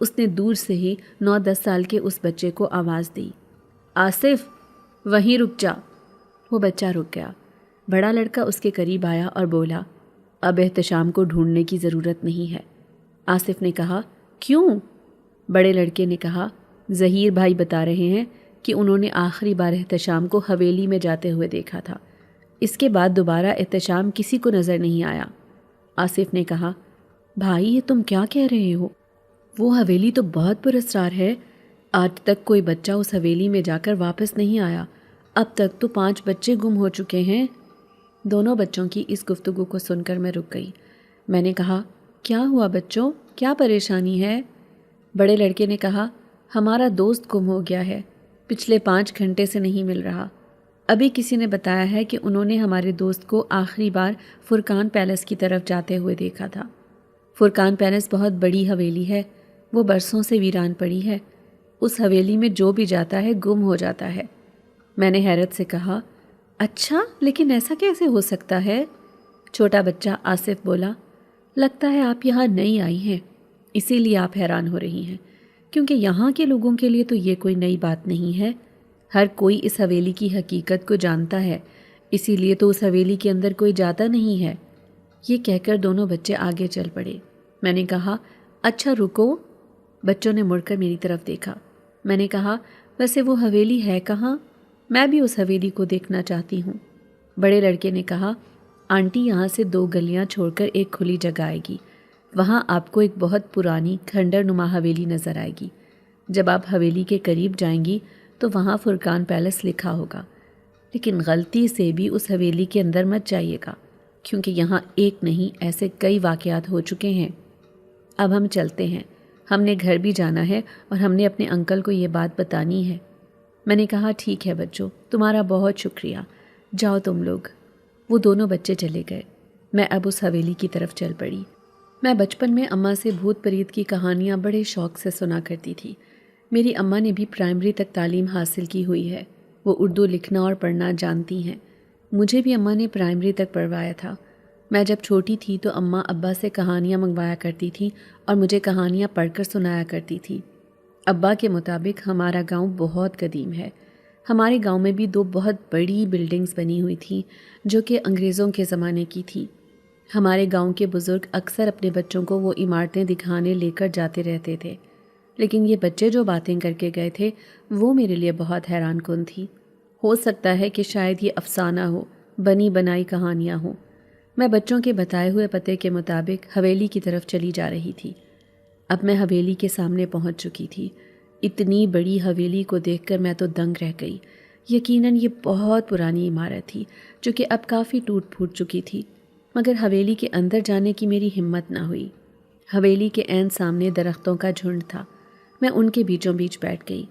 اس نے دور سے ہی 9-10 سال کے اس بچے کو آواز دی، آصف وہیں رک جا۔ وہ بچہ رک گیا۔ بڑا لڑکا اس کے قریب آیا اور بولا، اب احتشام کو ڈھونڈنے کی ضرورت نہیں ہے۔ آصف نے کہا، کیوں؟ بڑے لڑکے نے کہا، ظہیر بھائی بتا رہے ہیں کہ انہوں نے آخری بار احتشام کو حویلی میں جاتے ہوئے دیکھا تھا، اس کے بعد دوبارہ احتشام کسی کو نظر نہیں آیا۔ آصف نے کہا، بھائی یہ تم کیا کہہ رہے ہو؟ وہ حویلی تو بہت پراسرار ہے، آج تک کوئی بچہ اس حویلی میں جا کر واپس نہیں آیا، اب تک تو 5 بچے گم ہو چکے ہیں۔ دونوں بچوں کی اس گفتگو کو سن کر میں رک گئی۔ میں نے کہا، کیا ہوا بچوں، کیا پریشانی ہے؟ بڑے لڑکے نے کہا، ہمارا دوست گم ہو گیا ہے، پچھلے 5 گھنٹے سے نہیں مل رہا۔ ابھی کسی نے بتایا ہے کہ انہوں نے ہمارے دوست کو آخری بار فرقان پیلس کی طرف جاتے ہوئے دیکھا تھا۔ فرقان پیلس بہت بڑی حویلی ہے، وہ برسوں سے ویران پڑی ہے، اس حویلی میں جو بھی جاتا ہے گم ہو جاتا ہے۔ میں نے حیرت سے کہا، اچھا لیکن ایسا کیسے ہو سکتا ہے؟ چھوٹا بچہ آصف بولا، لگتا ہے آپ یہاں نئی آئی ہیں، اسی لیے آپ حیران ہو رہی ہیں، کیونکہ یہاں کے لوگوں کے لیے تو یہ کوئی نئی بات نہیں ہے، ہر کوئی اس حویلی کی حقیقت کو جانتا ہے، اسی لیے تو اس حویلی کے اندر کوئی جاتا نہیں ہے۔ یہ کہہ کر دونوں بچے آگے چل پڑے۔ میں نے کہا، اچھا رکو۔ بچوں نے مڑ کر میری طرف دیکھا۔ میں نے کہا، ویسے وہ حویلی ہے کہاں؟ میں بھی اس حویلی کو دیکھنا چاہتی ہوں۔ بڑے لڑکے نے کہا، آنٹی یہاں سے 2 گلیاں چھوڑ کر ایک کھلی جگہ آئے گی، وہاں آپ کو ایک بہت پرانی کھنڈر نما حویلی نظر آئے گی۔ جب آپ حویلی کے قریب جائیں گی تو وہاں فرقان پیلس لکھا ہوگا، لیکن غلطی سے بھی اس حویلی کے اندر مت جائیے گا، کیونکہ یہاں ایک نہیں ایسے کئی واقعات ہو چکے ہیں۔ اب ہم چلتے ہیں، ہم نے گھر بھی جانا ہے اور ہم نے اپنے انکل کو یہ بات بتانی ہے۔ میں نے کہا، ٹھیک ہے بچوں، تمہارا بہت شکریہ، جاؤ تم لوگ۔ وہ دونوں بچے چلے گئے۔ میں اب اس حویلی کی طرف چل پڑی۔ میں بچپن میں اماں سے بھوت پریت کی کہانیاں بڑے شوق سے سنا کرتی تھی۔ میری اماں نے بھی پرائمری تک تعلیم حاصل کی ہوئی ہے، وہ اردو لکھنا اور پڑھنا جانتی ہیں۔ مجھے بھی اماں نے پرائمری تک پڑھوایا تھا۔ میں جب چھوٹی تھی تو اماں ابا سے کہانیاں منگوایا کرتی تھیں اور مجھے کہانیاں پڑھ کر سنایا کرتی تھی۔ ابا کے مطابق ہمارا گاؤں بہت قدیم ہے۔ ہمارے گاؤں میں بھی 2 بہت بڑی بلڈنگز بنی ہوئی تھیں جو کہ انگریزوں کے زمانے کی تھی۔ ہمارے گاؤں کے بزرگ اکثر اپنے بچوں کو وہ عمارتیں دکھانے لے کر جاتے رہتے تھے، لیکن یہ بچے جو باتیں کر کے گئے تھے وہ میرے لیے بہت حیران کن تھی۔ ہو سکتا ہے کہ شاید یہ افسانہ ہو، بنی بنائی کہانیاں ہوں۔ میں بچوں کے بتائے ہوئے پتے کے مطابق حویلی کی طرف چلی جا رہی تھی۔ اب میں حویلی کے سامنے پہنچ چکی تھی۔ اتنی بڑی حویلی کو دیکھ کر میں تو دنگ رہ گئی۔ یقیناً یہ بہت پرانی عمارت تھی جو کہ اب کافی ٹوٹ پھوٹ چکی تھی، مگر حویلی کے اندر جانے کی میری ہمت نہ ہوئی۔ حویلی کے عین سامنے درختوں کا جھنڈ تھا۔ میں ان کے بیچوں بیچ بیٹھ گئی۔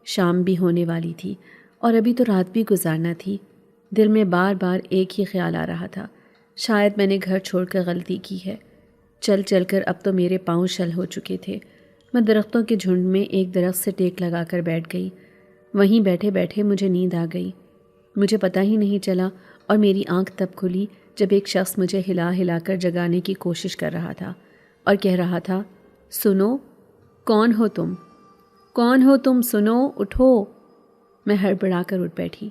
شام بھی ہونے والی تھی اور ابھی تو رات بھی گزارنا تھی۔ دل میں بار بار ایک ہی خیال آ رہا تھا، شاید میں نے گھر چھوڑ کر غلطی کی ہے۔ چل چل کر اب تو میرے پاؤں شل ہو چکے تھے۔ میں درختوں کے جھنڈ میں ایک درخت سے ٹیک لگا کر بیٹھ گئی۔ وہیں بیٹھے بیٹھے مجھے نیند آ گئی۔ مجھے پتہ ہی نہیں چلا اور میری آنکھ تب کھلی جب ایک شخص مجھے ہلا ہلا کر جگانے کی کوشش کر رہا تھا اور کہہ رہا تھا، سنو، کون ہو تم؟ کون ہو تم؟ سنو، اٹھو۔ میں ہڑبڑا کر اٹھ بیٹھی۔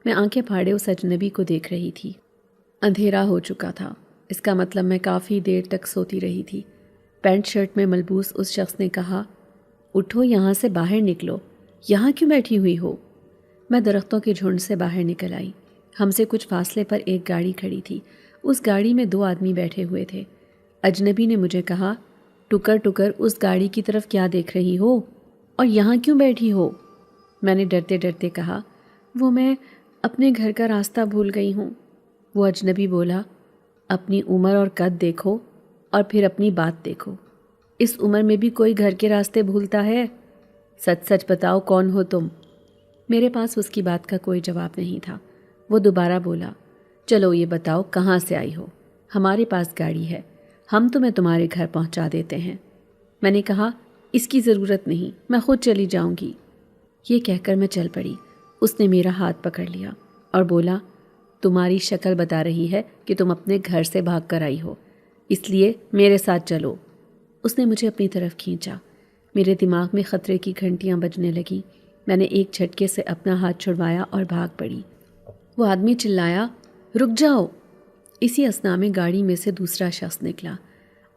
میں آنکھیں پھاڑے اس اجنبی کو دیکھ رہی تھی۔ اندھیرا ہو چکا تھا، اس کا مطلب میں کافی دیر تک سوتی رہی تھی۔ پینٹ شرٹ میں ملبوس اس شخص نے کہا، اٹھو، یہاں سے باہر نکلو، یہاں کیوں بیٹھی ہوئی ہو؟ میں درختوں کے جھنڈ سے باہر نکل آئی۔ ہم سے کچھ فاصلے پر ایک گاڑی کھڑی تھی۔ اس گاڑی میں 2 آدمی بیٹھے ہوئے تھے۔ اجنبی نے مجھے کہا، ٹکر ٹکر اس گاڑی کی طرف کیا دیکھ رہی ہو اور یہاں کیوں بیٹھی ہو؟ میں نے ڈرتے ڈرتے کہا، وہ میں اپنے گھر کا راستہ بھول گئی ہوں۔ وہ اجنبی بولا، اپنی عمر اور قد دیکھو اور پھر اپنی بات دیکھو۔ اس عمر میں بھی کوئی گھر کے راستے بھولتا ہے؟ سچ سچ بتاؤ، کون ہو تم؟ میرے پاس اس کی بات کا کوئی جواب نہیں تھا۔ وہ دوبارہ بولا، چلو یہ بتاؤ کہاں سے آئی ہو؟ ہمارے پاس گاڑی ہے، ہم تمہیں تمہارے گھر پہنچا دیتے ہیں۔ میں نے کہا، اس کی ضرورت نہیں، میں خود چلی جاؤں گی۔ یہ کہہ کر میں چل پڑی۔ اس نے میرا ہاتھ پکڑ لیا اور بولا، تمہاری شکل بتا رہی ہے کہ تم اپنے گھر سے بھاگ کر آئی ہو، اس لیے میرے ساتھ چلو۔ اس نے مجھے اپنی طرف کھینچا۔ میرے دماغ میں خطرے کی گھنٹیاں بجنے لگیں۔ میں نے ایک جھٹکے سے اپنا ہاتھ چھڑوایا اور بھاگ پڑی۔ وہ آدمی چلایا، رک جاؤ۔ اسی اثنا میں گاڑی میں سے دوسرا شخص نکلا۔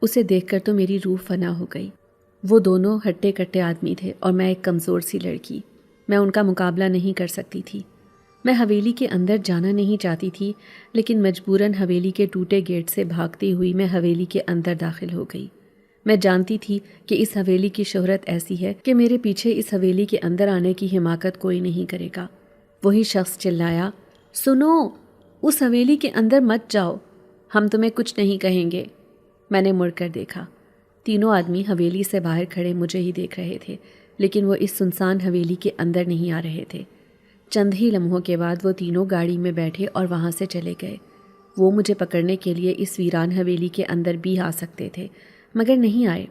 اسے دیکھ کر تو میری روح فنا ہو گئی۔ وہ دونوں ہٹے کٹے آدمی تھے اور میں ایک کمزور سی لڑکی۔ میں ان کا مقابلہ نہیں کر سکتی تھی۔ میں حویلی کے اندر جانا نہیں چاہتی تھی، لیکن مجبوراً حویلی کے ٹوٹے گیٹ سے بھاگتی ہوئی میں حویلی کے اندر داخل ہو گئی۔ میں جانتی تھی کہ اس حویلی کی شہرت ایسی ہے کہ میرے پیچھے اس حویلی کے اندر آنے کی حماقت کوئی نہیں کرے گا۔ وہی شخص چلایا، سنو، اس حویلی کے اندر مت جاؤ، ہم تمہیں کچھ نہیں کہیں گے۔ میں نے مڑ کر دیکھا۔ تینوں آدمی حویلی سے باہر کھڑے مجھے ہی دیکھ رہے تھے، لیکن وہ اس سنسان حویلی کے اندر نہیں آ رہے تھے۔ چند ہی لمحوں کے بعد وہ تینوں گاڑی میں بیٹھے اور وہاں سے چلے گئے۔ وہ مجھے پکڑنے کے لیے اس ویران حویلی کے اندر بھی آ سکتے تھے، مگر نہیں آئے۔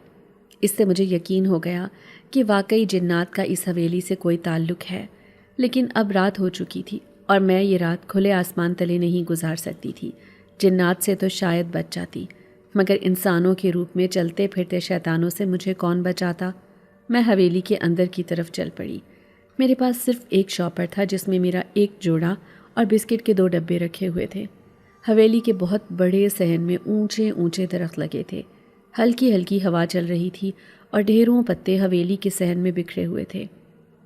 اس سے مجھے یقین ہو گیا کہ واقعی جنات کا اس حویلی سے کوئی تعلق ہے، لیکن اب رات ہو چکی تھی اور میں یہ رات کھلے آسمان تلے نہیں گزار سکتی تھی۔ جنات سے تو شاید بچ جاتی، مگر انسانوں کے روپ میں چلتے پھرتے شیطانوں سے مجھے کون بچاتا؟ میں حویلی کے اندر کی طرف چل پڑی۔ میرے پاس صرف ایک شاپر تھا جس میں میرا ایک جوڑا اور بسکٹ کے 2 ڈبے رکھے ہوئے تھے۔ حویلی کے بہت بڑے صحن میں اونچے اونچے درخت لگے تھے۔ ہلکی ہلکی ہوا چل رہی تھی اور ڈھیروں پتے حویلی کے صحن میں بکھرے ہوئے تھے۔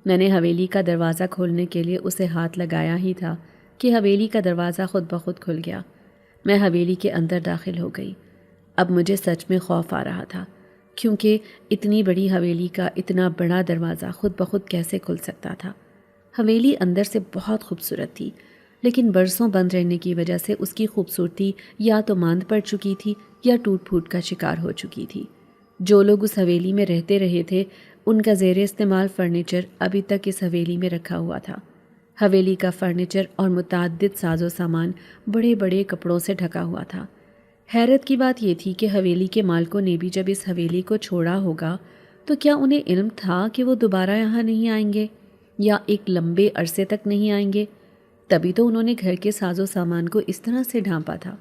میں نے حویلی کا دروازہ کھولنے کے لیے اسے ہاتھ لگایا ہی تھا کہ حویلی کا دروازہ خود بخود کھل گیا۔ میں حویلی کے اندر داخل ہو گئی۔ اب مجھے سچ میں خوف آ رہا تھا، کیونکہ اتنی بڑی حویلی کا اتنا بڑا دروازہ خود بخود کیسے کھل سکتا تھا۔ حویلی اندر سے بہت خوبصورت تھی، لیکن برسوں بند رہنے کی وجہ سے اس کی خوبصورتی یا تو ماند پڑ چکی تھی یا ٹوٹ پھوٹ کا شکار ہو چکی تھی۔ جو لوگ اس حویلی میں رہتے رہے تھے، ان کا زیر استعمال فرنیچر ابھی تک اس حویلی میں رکھا ہوا تھا۔ حویلی کا فرنیچر اور متعدد ساز و سامان بڑے بڑے کپڑوں سے ڈھکا ہوا تھا۔ حیرت کی بات یہ تھی کہ حویلی کے مالکوں نے بھی جب اس حویلی کو چھوڑا ہوگا تو کیا انہیں علم تھا کہ وہ دوبارہ یہاں نہیں آئیں گے یا ایک لمبے عرصے تک نہیں آئیں گے؟ تبھی تو انہوں نے گھر کے ساز و سامان کو اس طرح سے ڈھانپا تھا۔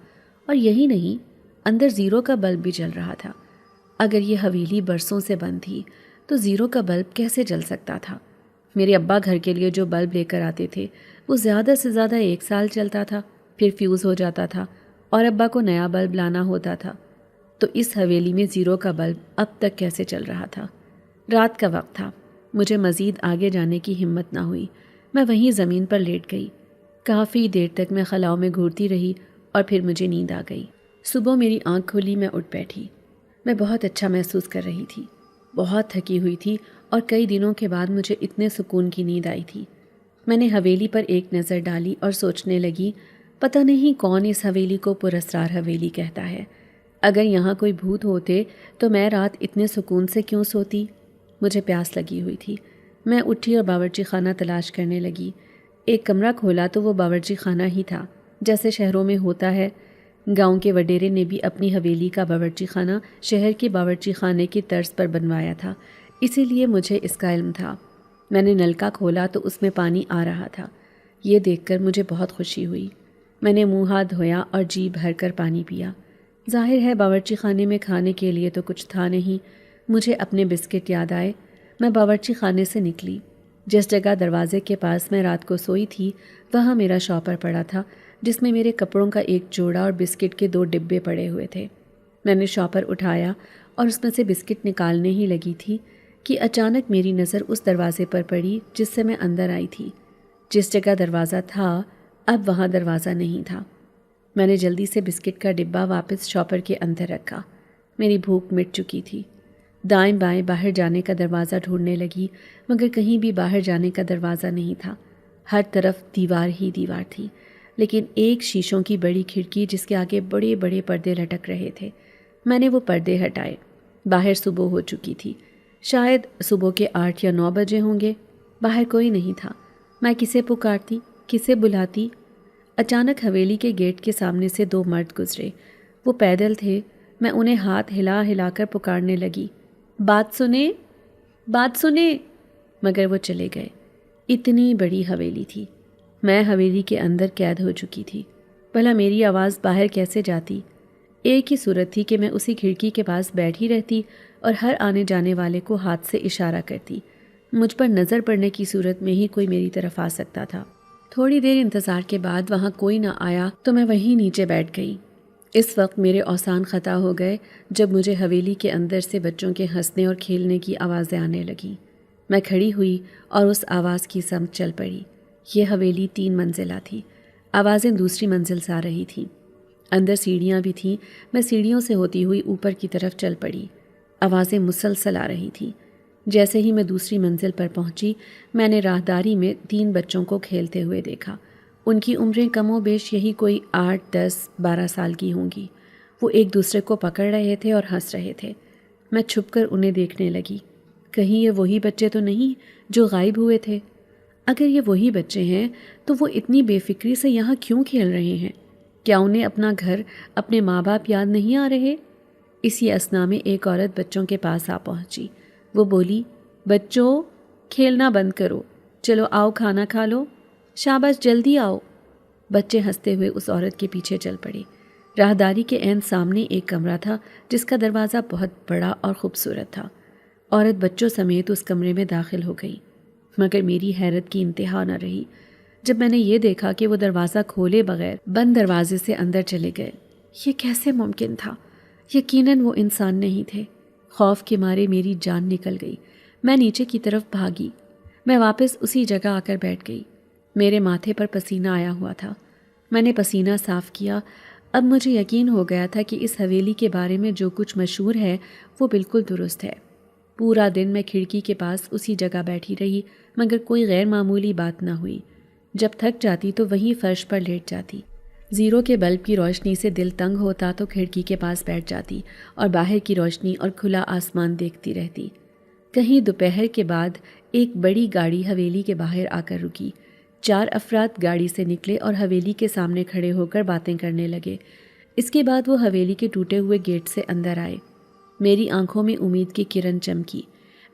اور یہی نہیں، اندر زیرو کا بلب بھی جل رہا تھا۔ اگر یہ حویلی برسوں سے بند تھی تو زیرو کا بلب کیسے جل سکتا تھا؟ میرے ابا گھر کے لیے جو بلب لے کر آتے تھے وہ زیادہ سے زیادہ 1 سال چلتا تھا، پھر فیوز ہو جاتا تھا اور ابا کو نیا بلب لانا ہوتا تھا۔ تو اس حویلی میں زیرو کا بلب اب تک کیسے چل رہا تھا؟ رات کا وقت تھا، مجھے مزید آگے جانے کی ہمت نہ ہوئی۔ میں وہیں زمین پر لیٹ گئی۔ کافی دیر تک میں خلاؤں میں گھورتی رہی اور پھر مجھے نیند آ گئی۔ صبح میری آنکھ کھلی، میں اٹھ بیٹھی۔ میں بہت اچھا محسوس کر رہی تھی، بہت تھکی ہوئی تھی اور کئی دنوں کے بعد مجھے اتنے سکون کی نیند آئی تھی۔ میں نے حویلی پر ایک نظر ڈالی اور سوچنے لگی، پتہ نہیں کون اس حویلی کو پراسرار حویلی کہتا ہے۔ اگر یہاں کوئی بھوت ہوتے تو میں رات اتنے سکون سے کیوں سوتی؟ مجھے پیاس لگی ہوئی تھی۔ میں اٹھی اور باورچی خانہ تلاش کرنے لگی۔ ایک کمرہ کھولا تو وہ باورچی خانہ ہی تھا، جیسے شہروں میں ہوتا ہے۔ گاؤں کے وڈیرے نے بھی اپنی حویلی کا باورچی خانہ شہر کے باورچی خانے کی طرز پر بنوایا تھا، اسی لیے مجھے اس کا علم تھا۔ میں نے نلکا کھولا تو اس میں پانی آ رہا تھا۔ یہ دیکھ کر مجھے بہت خوشی ہوئی۔ میں نے منہ ہاتھ دھویا اور جی بھر کر پانی پیا۔ ظاہر ہے باورچی خانے میں کھانے کے لیے تو کچھ تھا نہیں۔ مجھے اپنے بسکٹ یاد آئے۔ میں باورچی خانے سے نکلی۔ جس جگہ دروازے کے پاس میں رات کو سوئی تھی وہاں میرا شاپر پڑا تھا، جس میں میرے کپڑوں کا ایک جوڑا اور بسکٹ کے 2 ڈبے پڑے ہوئے تھے۔ میں نے شاپر اٹھایا اور اس میں سے بسکٹ نکالنے ہی لگی تھی کہ اچانک میری نظر اس دروازے پر پڑی جس سے میں اندر آئی تھی۔ جس جگہ دروازہ تھا اب وہاں دروازہ نہیں تھا۔ میں نے جلدی سے بسکٹ کا ڈبہ واپس شاپر کے اندر رکھا۔ میری بھوک مٹ چکی تھی۔ دائیں بائیں باہر جانے کا دروازہ ڈھونڈنے لگی، مگر کہیں بھی باہر جانے کا دروازہ نہیں تھا۔ ہر طرف دیوار ہی دیوار تھی، لیکن ایک شیشوں کی بڑی کھڑکی جس کے آگے بڑے بڑے پردے لٹک رہے تھے۔ میں نے وہ پردے ہٹائے۔ باہر صبح ہو چکی تھی، شاید صبح کے 8 یا 9 بجے ہوں گے۔ باہر کوئی نہیں تھا۔ میں کسے پکارتی، کسے بلاتی؟ اچانک حویلی کے گیٹ کے سامنے سے 2 مرد گزرے۔ وہ پیدل تھے۔ میں انہیں ہاتھ ہلا ہلا کر پکارنے لگی، بات سنیں، بات سنیں، مگر وہ چلے گئے۔ اتنی بڑی حویلی تھی، میں حویلی کے اندر قید ہو چکی تھی۔ بھلا میری آواز باہر کیسے جاتی؟ ایک ہی صورت تھی کہ میں اسی کھڑکی کے پاس بیٹھی رہتی اور ہر آنے جانے والے کو ہاتھ سے اشارہ کرتی۔ مجھ پر نظر پڑنے کی صورت میں ہی کوئی میری طرف آ سکتا تھا۔ تھوڑی دیر انتظار کے بعد وہاں کوئی نہ آیا تو میں وہیں نیچے بیٹھ گئی۔ اس وقت میرے اوسان خطا ہو گئے جب مجھے حویلی کے اندر سے بچوں کے ہنسنے اور کھیلنے کی آوازیں آنے لگیں۔ میں کھڑی ہوئی اور اس آواز کی سمت چل پڑی۔ یہ حویلی 3 منزلہ تھی۔ آوازیں دوسری منزل سے آ رہی تھیں۔ اندر سیڑھیاں بھی تھیں۔ میں سیڑھیوں سے ہوتی ہوئی اوپر کی طرف چل پڑی۔ آوازیں مسلسل آ رہی تھیں۔ جیسے ہی میں دوسری منزل پر پہنچی، میں نے راہداری میں 3 بچوں کو کھیلتے ہوئے دیکھا۔ ان کی عمریں کم و بیش یہی کوئی 8، 10، 12 سال کی ہوں گی۔ وہ ایک دوسرے کو پکڑ رہے تھے اور ہنس رہے تھے۔ میں چھپ کر انہیں دیکھنے لگی۔ کہیں یہ وہی بچے تو نہیں جو غائب ہوئے تھے؟ اگر یہ وہی بچے ہیں تو وہ اتنی بے فکری سے یہاں کیوں کھیل رہے ہیں؟ کیا انہیں اپنا گھر، اپنے ماں باپ یاد نہیں آ رہے؟ اسی اثنا میں ایک عورت بچوں کے پاس آ پہنچی۔ وہ بولی، بچوں کھیلنا بند کرو، چلو آؤ کھانا کھا لو، شاباش جلدی آؤ۔ بچے ہنستے ہوئے اس عورت کے پیچھے چل پڑے۔ راہداری کے عین سامنے ایک کمرہ تھا جس کا دروازہ بہت بڑا اور خوبصورت تھا۔ عورت بچوں سمیت اس کمرے میں داخل ہو گئی، مگر میری حیرت کی انتہا نہ رہی جب میں نے یہ دیکھا کہ وہ دروازہ کھولے بغیر بند دروازے سے اندر چلے گئے۔ یہ کیسے ممکن تھا؟ یقیناً وہ انسان نہیں تھے۔ خوف کے مارے میری جان نکل گئی۔ میں نیچے کی طرف بھاگی۔ میں واپس اسی جگہ آ کر بیٹھ گئی۔ میرے ماتھے پر پسینہ آیا ہوا تھا۔ میں نے پسینہ صاف کیا۔ اب مجھے یقین ہو گیا تھا کہ اس حویلی کے بارے میں جو کچھ مشہور ہے وہ بالکل درست ہے۔ پورا دن میں کھڑکی کے پاس اسی جگہ بیٹھی رہی، مگر کوئی غیر معمولی بات نہ ہوئی۔ جب تھک جاتی تو وہیں فرش پر لیٹ جاتی۔ زیرو کے بلب کی روشنی سے دل تنگ ہوتا تو کھڑکی کے پاس بیٹھ جاتی اور باہر کی روشنی اور کھلا آسمان دیکھتی رہتی۔ کہیں دوپہر کے بعد ایک بڑی گاڑی حویلی کے باہر آ کر رکی۔ 4 افراد گاڑی سے نکلے اور حویلی کے سامنے کھڑے ہو کر باتیں کرنے لگے۔ اس کے بعد وہ حویلی کے ٹوٹے ہوئے گیٹ سے اندر آئے۔ میری آنکھوں میں امید کی کرن چمکی۔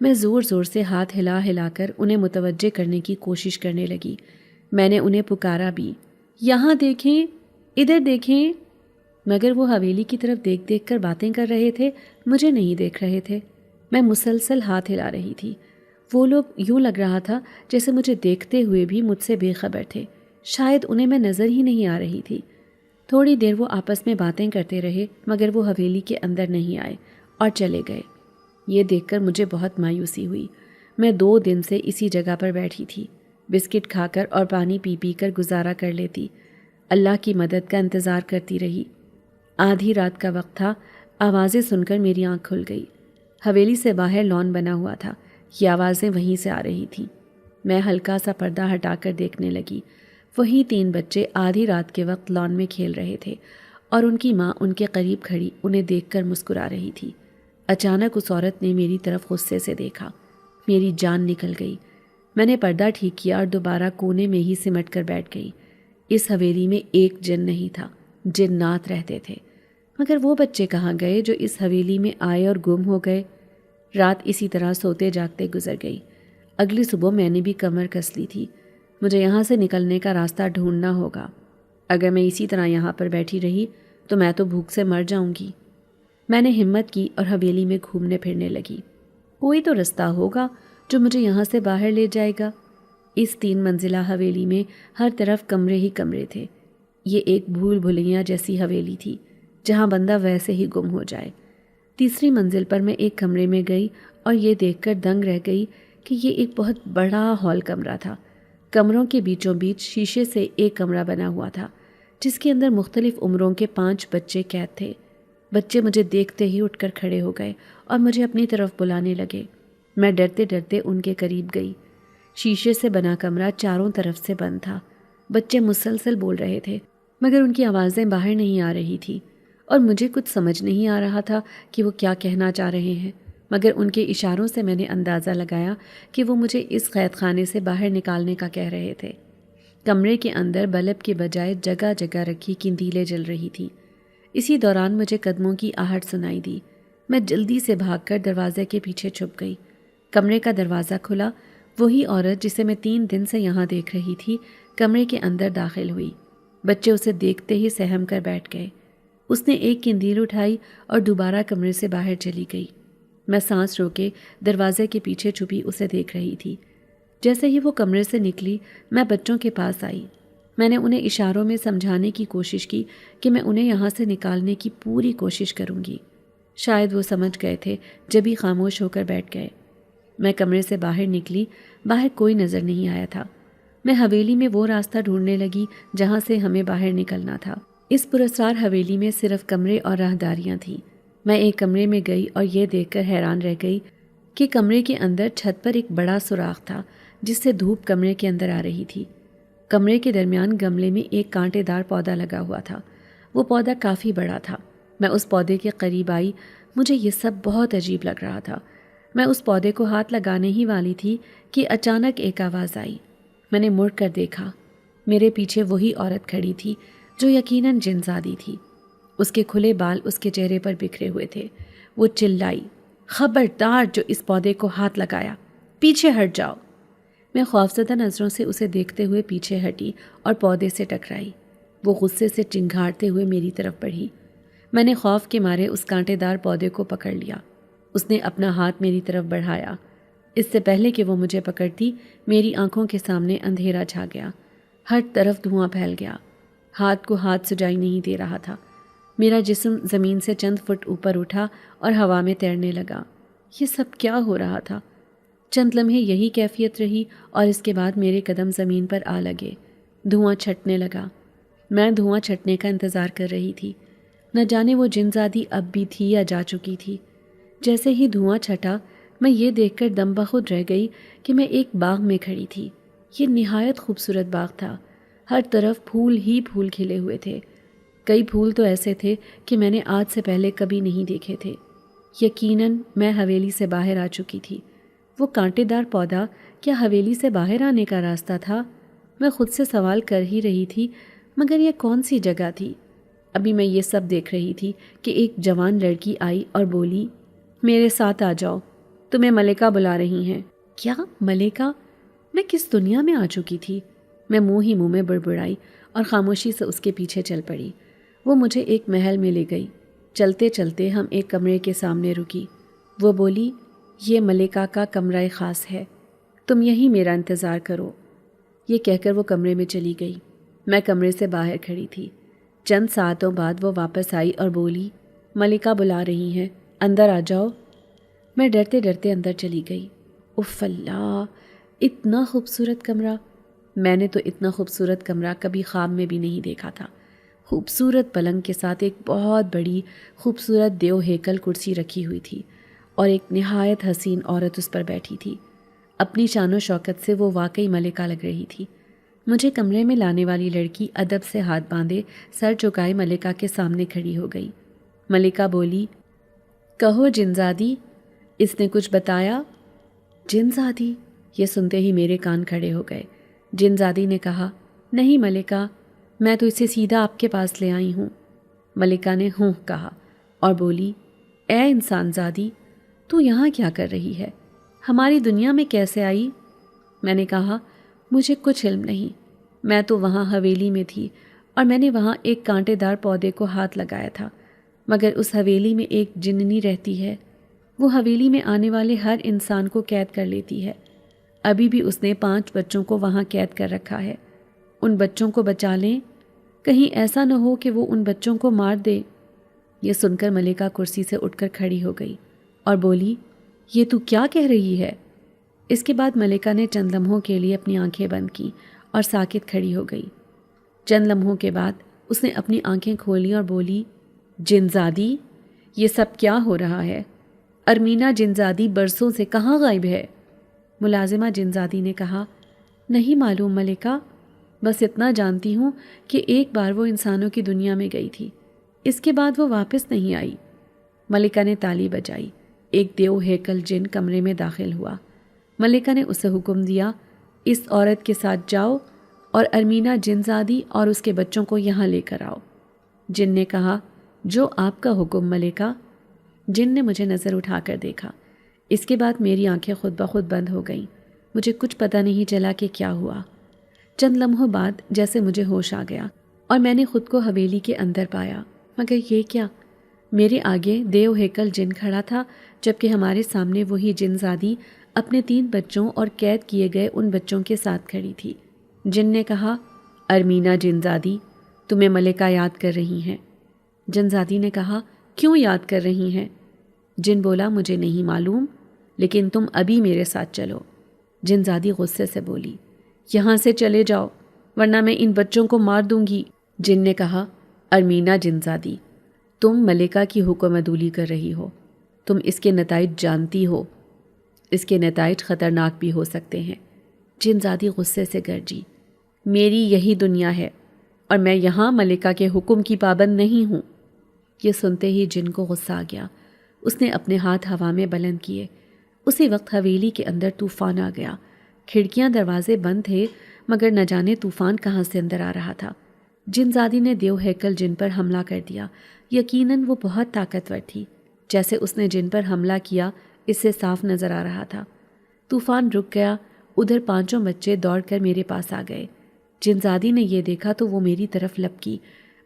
میں زور زور سے ہاتھ ہلا ہلا کر انہیں متوجہ کرنے کی کوشش کرنے لگی۔ میں نے انہیں پکارا بھی، یہاں دیکھیں، ادھر دیکھیں، مگر وہ حویلی کی طرف دیکھ دیکھ کر باتیں کر رہے تھے، مجھے نہیں دیکھ رہے تھے۔ میں مسلسل ہاتھ ہلا رہی تھی۔ وہ لوگ یوں لگ رہا تھا جیسے مجھے دیکھتے ہوئے بھی مجھ سے بے خبر تھے، شاید انہیں میں نظر ہی نہیں آ رہی تھی۔ تھوڑی دیر وہ آپس میں باتیں کرتے رہے، مگر وہ حویلی کے اندر نہیں آئے اور چلے گئے۔ یہ دیکھ کر مجھے بہت مایوسی ہوئی۔ میں 2 دن سے اسی جگہ پر بیٹھی تھی، بسکٹ کھا کر اور پانی پی پی کر گزارا کر لیتی۔ اللہ کی مدد کا انتظار کرتی رہی۔ آدھی رات کا وقت تھا، آوازیں سن کر میری آنکھ کھل گئی۔ حویلی سے باہر لان بنا ہوا تھا، یہ آوازیں وہیں سے آ رہی تھیں۔ میں ہلکا سا پردہ ہٹا کر دیکھنے لگی۔ وہی 3 بچے آدھی رات کے وقت لان میں کھیل رہے تھے اور ان کی ماں ان کے قریب کھڑی انہیں دیکھ کر مسکرا رہی تھی۔ اچانک اس عورت نے میری طرف غصے سے دیکھا۔ میری جان نکل گئی۔ میں نے پردہ ٹھیک کیا اور دوبارہ کونے میں ہی سمٹ کر بیٹھ گئی۔ اس حویلی میں ایک جن نہیں تھا، جنات رہتے تھے، مگر وہ بچے کہاں گئے جو اس حویلی میں آئے اور گم ہو گئے؟ رات اسی طرح سوتے جاگتے گزر گئی۔ اگلی صبح میں نے بھی کمر کس لی تھی۔ مجھے یہاں سے نکلنے کا راستہ ڈھونڈنا ہوگا۔ اگر میں اسی طرح یہاں پر بیٹھی رہی تو میں تو بھوک سے مر جاؤں گی۔ میں نے ہمت کی اور حویلی میں گھومنے پھرنے لگی۔ کوئی تو رستہ ہوگا جو مجھے یہاں سے باہر لے جائے گا۔ اس 3 منزلہ حویلی میں ہر طرف کمرے ہی کمرے تھے۔ یہ ایک بھول بھلیاں جیسی حویلی تھی جہاں بندہ ویسے ہی گم ہو جائے۔ تیسری منزل پر میں ایک کمرے میں گئی اور یہ دیکھ کر دنگ رہ گئی کہ یہ ایک بہت بڑا ہال کمرہ تھا۔ کمروں کے بیچوں بیچ شیشے سے ایک کمرہ بنا ہوا تھا جس کے اندر مختلف عمروں کے 5 بچے قید تھے۔ بچے مجھے دیکھتے ہی اٹھ کر کھڑے ہو گئے اور مجھے اپنی طرف بلانے لگے۔ میں ڈرتے ڈرتے ان کے قریب گئی۔ شیشے سے بنا کمرہ چاروں طرف سے بند تھا۔ بچے مسلسل بول رہے تھے، مگر ان کی آوازیں باہر نہیں آ رہی تھی اور مجھے کچھ سمجھ نہیں آ رہا تھا کہ وہ کیا کہنا چاہ رہے ہیں، مگر ان کے اشاروں سے میں نے اندازہ لگایا کہ وہ مجھے اس قید خانے سے باہر نکالنے کا کہہ رہے تھے۔ کمرے کے اندر بلب کے بجائے جگہ جگہ رکھی قندیلیں جل رہی تھیں۔ اسی دوران مجھے قدموں کی آہٹ سنائی دی۔ میں جلدی سے بھاگ کر دروازے کے پیچھے چھپ گئی۔ کمرے کا دروازہ کھلا۔ وہی عورت جسے میں 3 دن سے یہاں دیکھ رہی تھی کمرے کے اندر داخل ہوئی۔ بچے اسے دیکھتے ہی سہم کر بیٹھ گئے۔ اس نے ایک قندیل اٹھائی اور دوبارہ کمرے سے باہر چلی گئی۔ میں سانس روکے دروازے کے پیچھے چھپی اسے دیکھ رہی تھی۔ جیسے ہی وہ کمرے سے نکلی میں بچوں کے پاس آئی۔ میں نے انہیں اشاروں میں سمجھانے کی کوشش کی کہ میں انہیں یہاں سے نکالنے کی پوری کوشش کروں گی۔ شاید وہ سمجھ گئے تھے، جبھی خاموش ہو کر بیٹھ گئے۔ میں کمرے سے باہر نکلی۔ باہر کوئی نظر نہیں آیا تھا۔ میں حویلی میں وہ راستہ ڈھونڈنے لگی جہاں سے ہمیں باہر نکلنا تھا۔ اس پراسرار حویلی میں صرف کمرے اور راہداریاں تھیں۔ میں ایک کمرے میں گئی اور یہ دیکھ کر حیران رہ گئی کہ کمرے کے اندر چھت پر ایک بڑا سوراخ تھا جس سے دھوپ کمرے کے اندر آ رہی تھی۔ کمرے کے درمیان گملے میں ایک کانٹے دار پودا لگا ہوا تھا۔ وہ پودا کافی بڑا تھا۔ میں اس پودے کے قریب آئی۔ مجھے یہ سب بہت عجیب لگ رہا تھا۔ میں اس پودے کو ہاتھ لگانے ہی والی تھی کہ اچانک ایک آواز آئی۔ میں نے مڑ کر دیکھا۔ میرے پیچھے وہی عورت کھڑی تھی جو یقیناً جن زادی تھی۔ اس کے کھلے بال اس کے چہرے پر بکھرے ہوئے تھے۔ وہ چلائی، خبردار جو اس پودے کو ہاتھ لگایا، پیچھے ہٹ جاؤ۔ میں خوفزدہ نظروں سے اسے دیکھتے ہوئے پیچھے ہٹی اور پودے سے ٹکرائی۔ وہ غصے سے چنگھاڑتے ہوئے میری طرف بڑھی۔ میں نے خوف کے مارے اس کانٹے دار پودے کو پکڑ لیا۔ اس نے اپنا ہاتھ میری طرف بڑھایا۔ اس سے پہلے کہ وہ مجھے پکڑتی میری آنکھوں کے سامنے اندھیرا چھا گیا۔ ہر طرف دھواں پھیل گیا۔ ہاتھ کو ہاتھ سجائی نہیں دے رہا تھا۔ میرا جسم زمین سے چند فٹ اوپر اٹھا اور ہوا میں تیرنے لگا۔ یہ سب کیا ہو رہا تھا؟ چند لمحے یہی کیفیت رہی اور اس کے بعد میرے قدم زمین پر آ لگے۔ دھواں چھٹنے لگا۔ میں دھواں چھٹنے کا انتظار کر رہی تھی۔ نہ جانے وہ جنزادی اب بھی تھی یا جا چکی تھی۔ جیسے ہی دھواں چھٹا میں یہ دیکھ کر دم بخود رہ گئی کہ میں ایک باغ میں کھڑی تھی۔ یہ نہایت خوبصورت باغ تھا۔ ہر طرف پھول ہی پھول کھلے ہوئے تھے۔ کئی پھول تو ایسے تھے کہ میں نے آج سے پہلے کبھی نہیں دیکھے تھے۔ یقیناً میں حویلی سے باہر آ چکی تھی۔ وہ کانٹے دار پودا کیا حویلی سے باہر آنے کا راستہ تھا؟ میں خود سے سوال کر ہی رہی تھی، مگر یہ کون سی جگہ تھی؟ ابھی میں یہ سب دیکھ رہی تھی کہ ایک جوان لڑکی آئی اور بولی، میرے ساتھ آ جاؤ، تمہیں ملکہ بلا رہی ہیں۔ کیا ملکہ؟ میں کس دنیا میں آ چکی تھی؟ میں منہ ہی منہ میں بڑبڑائی اور خاموشی سے اس کے پیچھے چل پڑی۔ وہ مجھے ایک محل میں لے گئی۔ چلتے چلتے ہم ایک کمرے کے سامنے رکی۔ وہ بولی، یہ ملکہ کا کمرہ خاص ہے، تم یہیں میرا انتظار کرو۔ یہ کہہ کر وہ کمرے میں چلی گئی۔ میں کمرے سے باہر کھڑی تھی۔ چند ساعتوں بعد وہ واپس آئی اور بولی، ملکہ بلا رہی ہیں، اندر آ جاؤ۔ میں ڈرتے ڈرتے اندر چلی گئی۔ اف اللہ، اتنا خوبصورت کمرہ! میں نے تو اتنا خوبصورت کمرہ کبھی خواب میں بھی نہیں دیکھا تھا۔ خوبصورت پلنگ کے ساتھ ایک بہت بڑی خوبصورت دیو ہیکل کرسی رکھی ہوئی تھی اور ایک نہایت حسین عورت اس پر بیٹھی تھی۔ اپنی شان و شوکت سے وہ واقعی ملکہ لگ رہی تھی۔ مجھے کمرے میں لانے والی لڑکی ادب سے ہاتھ باندھے سر جھکائے ملکہ کے سامنے کھڑی ہو گئی۔ ملکہ بولی، کہو جنزادی، اس نے کچھ بتایا؟ جنزادی؟ یہ سنتے ہی میرے کان کھڑے ہو گئے۔ جنزادی نے کہا، نہیں ملکہ، میں تو اسے سیدھا آپ کے پاس لے آئی ہوں۔ ملکہ نے ہوں کہا اور بولی، اے انسان زادی، تو یہاں کیا کر رہی ہے؟ ہماری دنیا میں کیسے آئی؟ میں نے کہا، مجھے کچھ علم نہیں، میں تو وہاں حویلی میں تھی اور میں نے وہاں ایک کانٹے دار پودے کو ہاتھ لگایا تھا، مگر اس حویلی میں ایک جننی رہتی ہے۔ وہ حویلی میں آنے والے ہر انسان کو قید کر لیتی ہے۔ ابھی بھی اس نے 5 بچوں کو وہاں قید کر رکھا ہے۔ ان بچوں کو بچا لیں، کہیں ایسا نہ ہو کہ وہ ان بچوں کو مار دے۔ یہ سن کر ملکہ کرسی سے اٹھ کر کھڑی ہو گئی اور بولی، یہ تو کیا کہہ رہی ہے؟ اس کے بعد ملکہ نے چند لمحوں کے لیے اپنی آنکھیں بند کیں اور ساکت کھڑی ہو گئی۔ چند لمحوں کے بعد اس نے اپنی آنکھیں کھولیں اور بولی، جنزادی، یہ سب کیا ہو رہا ہے؟ ارمینا جنزادی برسوں سے کہاں غائب ہے؟ ملازمہ جنزادی نے کہا، نہیں معلوم ملکہ، بس اتنا جانتی ہوں کہ ایک بار وہ انسانوں کی دنیا میں گئی تھی، اس کے بعد وہ واپس نہیں آئی۔ ملکہ نے تالی بجائی۔ ایک دیو ہیکل جن کمرے میں داخل ہوا۔ ملکہ نے اسے حکم دیا، اس عورت کے ساتھ جاؤ اور ارمینا جنزادی اور اس کے بچوں کو یہاں لے کر آؤ۔ جن نے کہا، جو آپ کا حکم ملکہ۔ جن نے مجھے نظر اٹھا کر دیکھا۔ اس کے بعد میری آنکھیں خود بخود بند ہو گئیں۔ مجھے کچھ پتہ نہیں چلا کہ کیا ہوا۔ چند لمحوں بعد جیسے مجھے ہوش آ گیا اور میں نے خود کو حویلی کے اندر پایا، مگر یہ کیا؟ میرے آگے دیو ہیکل جن کھڑا تھا، جبکہ ہمارے سامنے وہی جنزادی اپنے 3 بچوں اور قید کیے گئے ان بچوں کے ساتھ کھڑی تھی۔ جن نے کہا، ارمینا جنزادی، تمہیں ملکہ یاد کر رہی ہیں۔ جنزادی نے کہا، کیوں یاد کر رہی ہیں؟ جن بولا، مجھے نہیں معلوم، لیکن تم ابھی میرے ساتھ چلو۔ جنزادی غصے سے بولی، یہاں سے چلے جاؤ ورنہ میں ان بچوں کو مار دوں گی۔ جن نے کہا، ارمینا جنزادی، تم ملکہ کی حکم عدولی کر رہی ہو، تم اس کے نتائج جانتی ہو، اس کے نتائج خطرناک بھی ہو سکتے ہیں۔ جنزادی غصے سے گرجی، میری یہی دنیا ہے اور میں یہاں ملکہ کے حکم کی پابند نہیں ہوں۔ یہ سنتے ہی جن کو غصہ آ گیا۔ اس نے اپنے ہاتھ ہوا میں بلند کیے۔ اسی وقت حویلی کے اندر طوفان آ گیا۔ کھڑکیاں دروازے بند تھے، مگر نہ جانے طوفان کہاں سے اندر آ رہا تھا۔ جنزادی نے دیو ہیکل جن پر حملہ کر دیا۔ یقیناً وہ بہت طاقتور تھی۔ جیسے اس نے جن پر حملہ کیا، اس سے صاف نظر آ رہا تھا۔ طوفان رک گیا۔ ادھر 5 بچے دوڑ کر میرے پاس آ گئے۔ جنزادی نے یہ دیکھا تو وہ میری طرف لپکی۔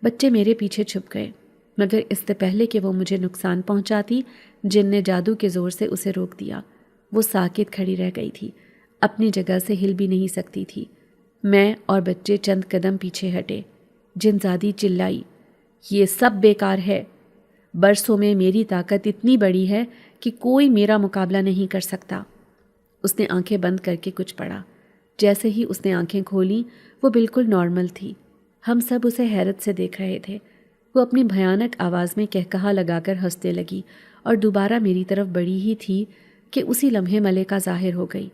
بچے میرے پیچھے چھپ گئے، مگر اس سے پہلے کہ وہ مجھے نقصان پہنچاتی، جن نے جادو کے زور سے اسے روک دیا۔ وہ ساکت کھڑی رہ گئی تھی، اپنی جگہ سے ہل بھی نہیں سکتی تھی۔ میں اور بچے چند قدم پیچھے ہٹے۔ جنزادی چلائی، یہ سب بیکار ہے۔ برسوں میں میری طاقت اتنی بڑی ہے کہ کوئی میرا مقابلہ نہیں کر سکتا۔ اس نے آنکھیں بند کر کے کچھ پڑھا۔ جیسے ہی اس نے آنکھیں کھولیں وہ بالکل نارمل تھی۔ ہم سب اسے حیرت سے دیکھ رہے تھے۔ وہ اپنی بھیانک آواز میں کہکہا لگا کر ہنسنے لگی اور دوبارہ میری طرف بڑھی ہی تھی کہ اسی لمحے ملکہ ظاہر ہو گئی۔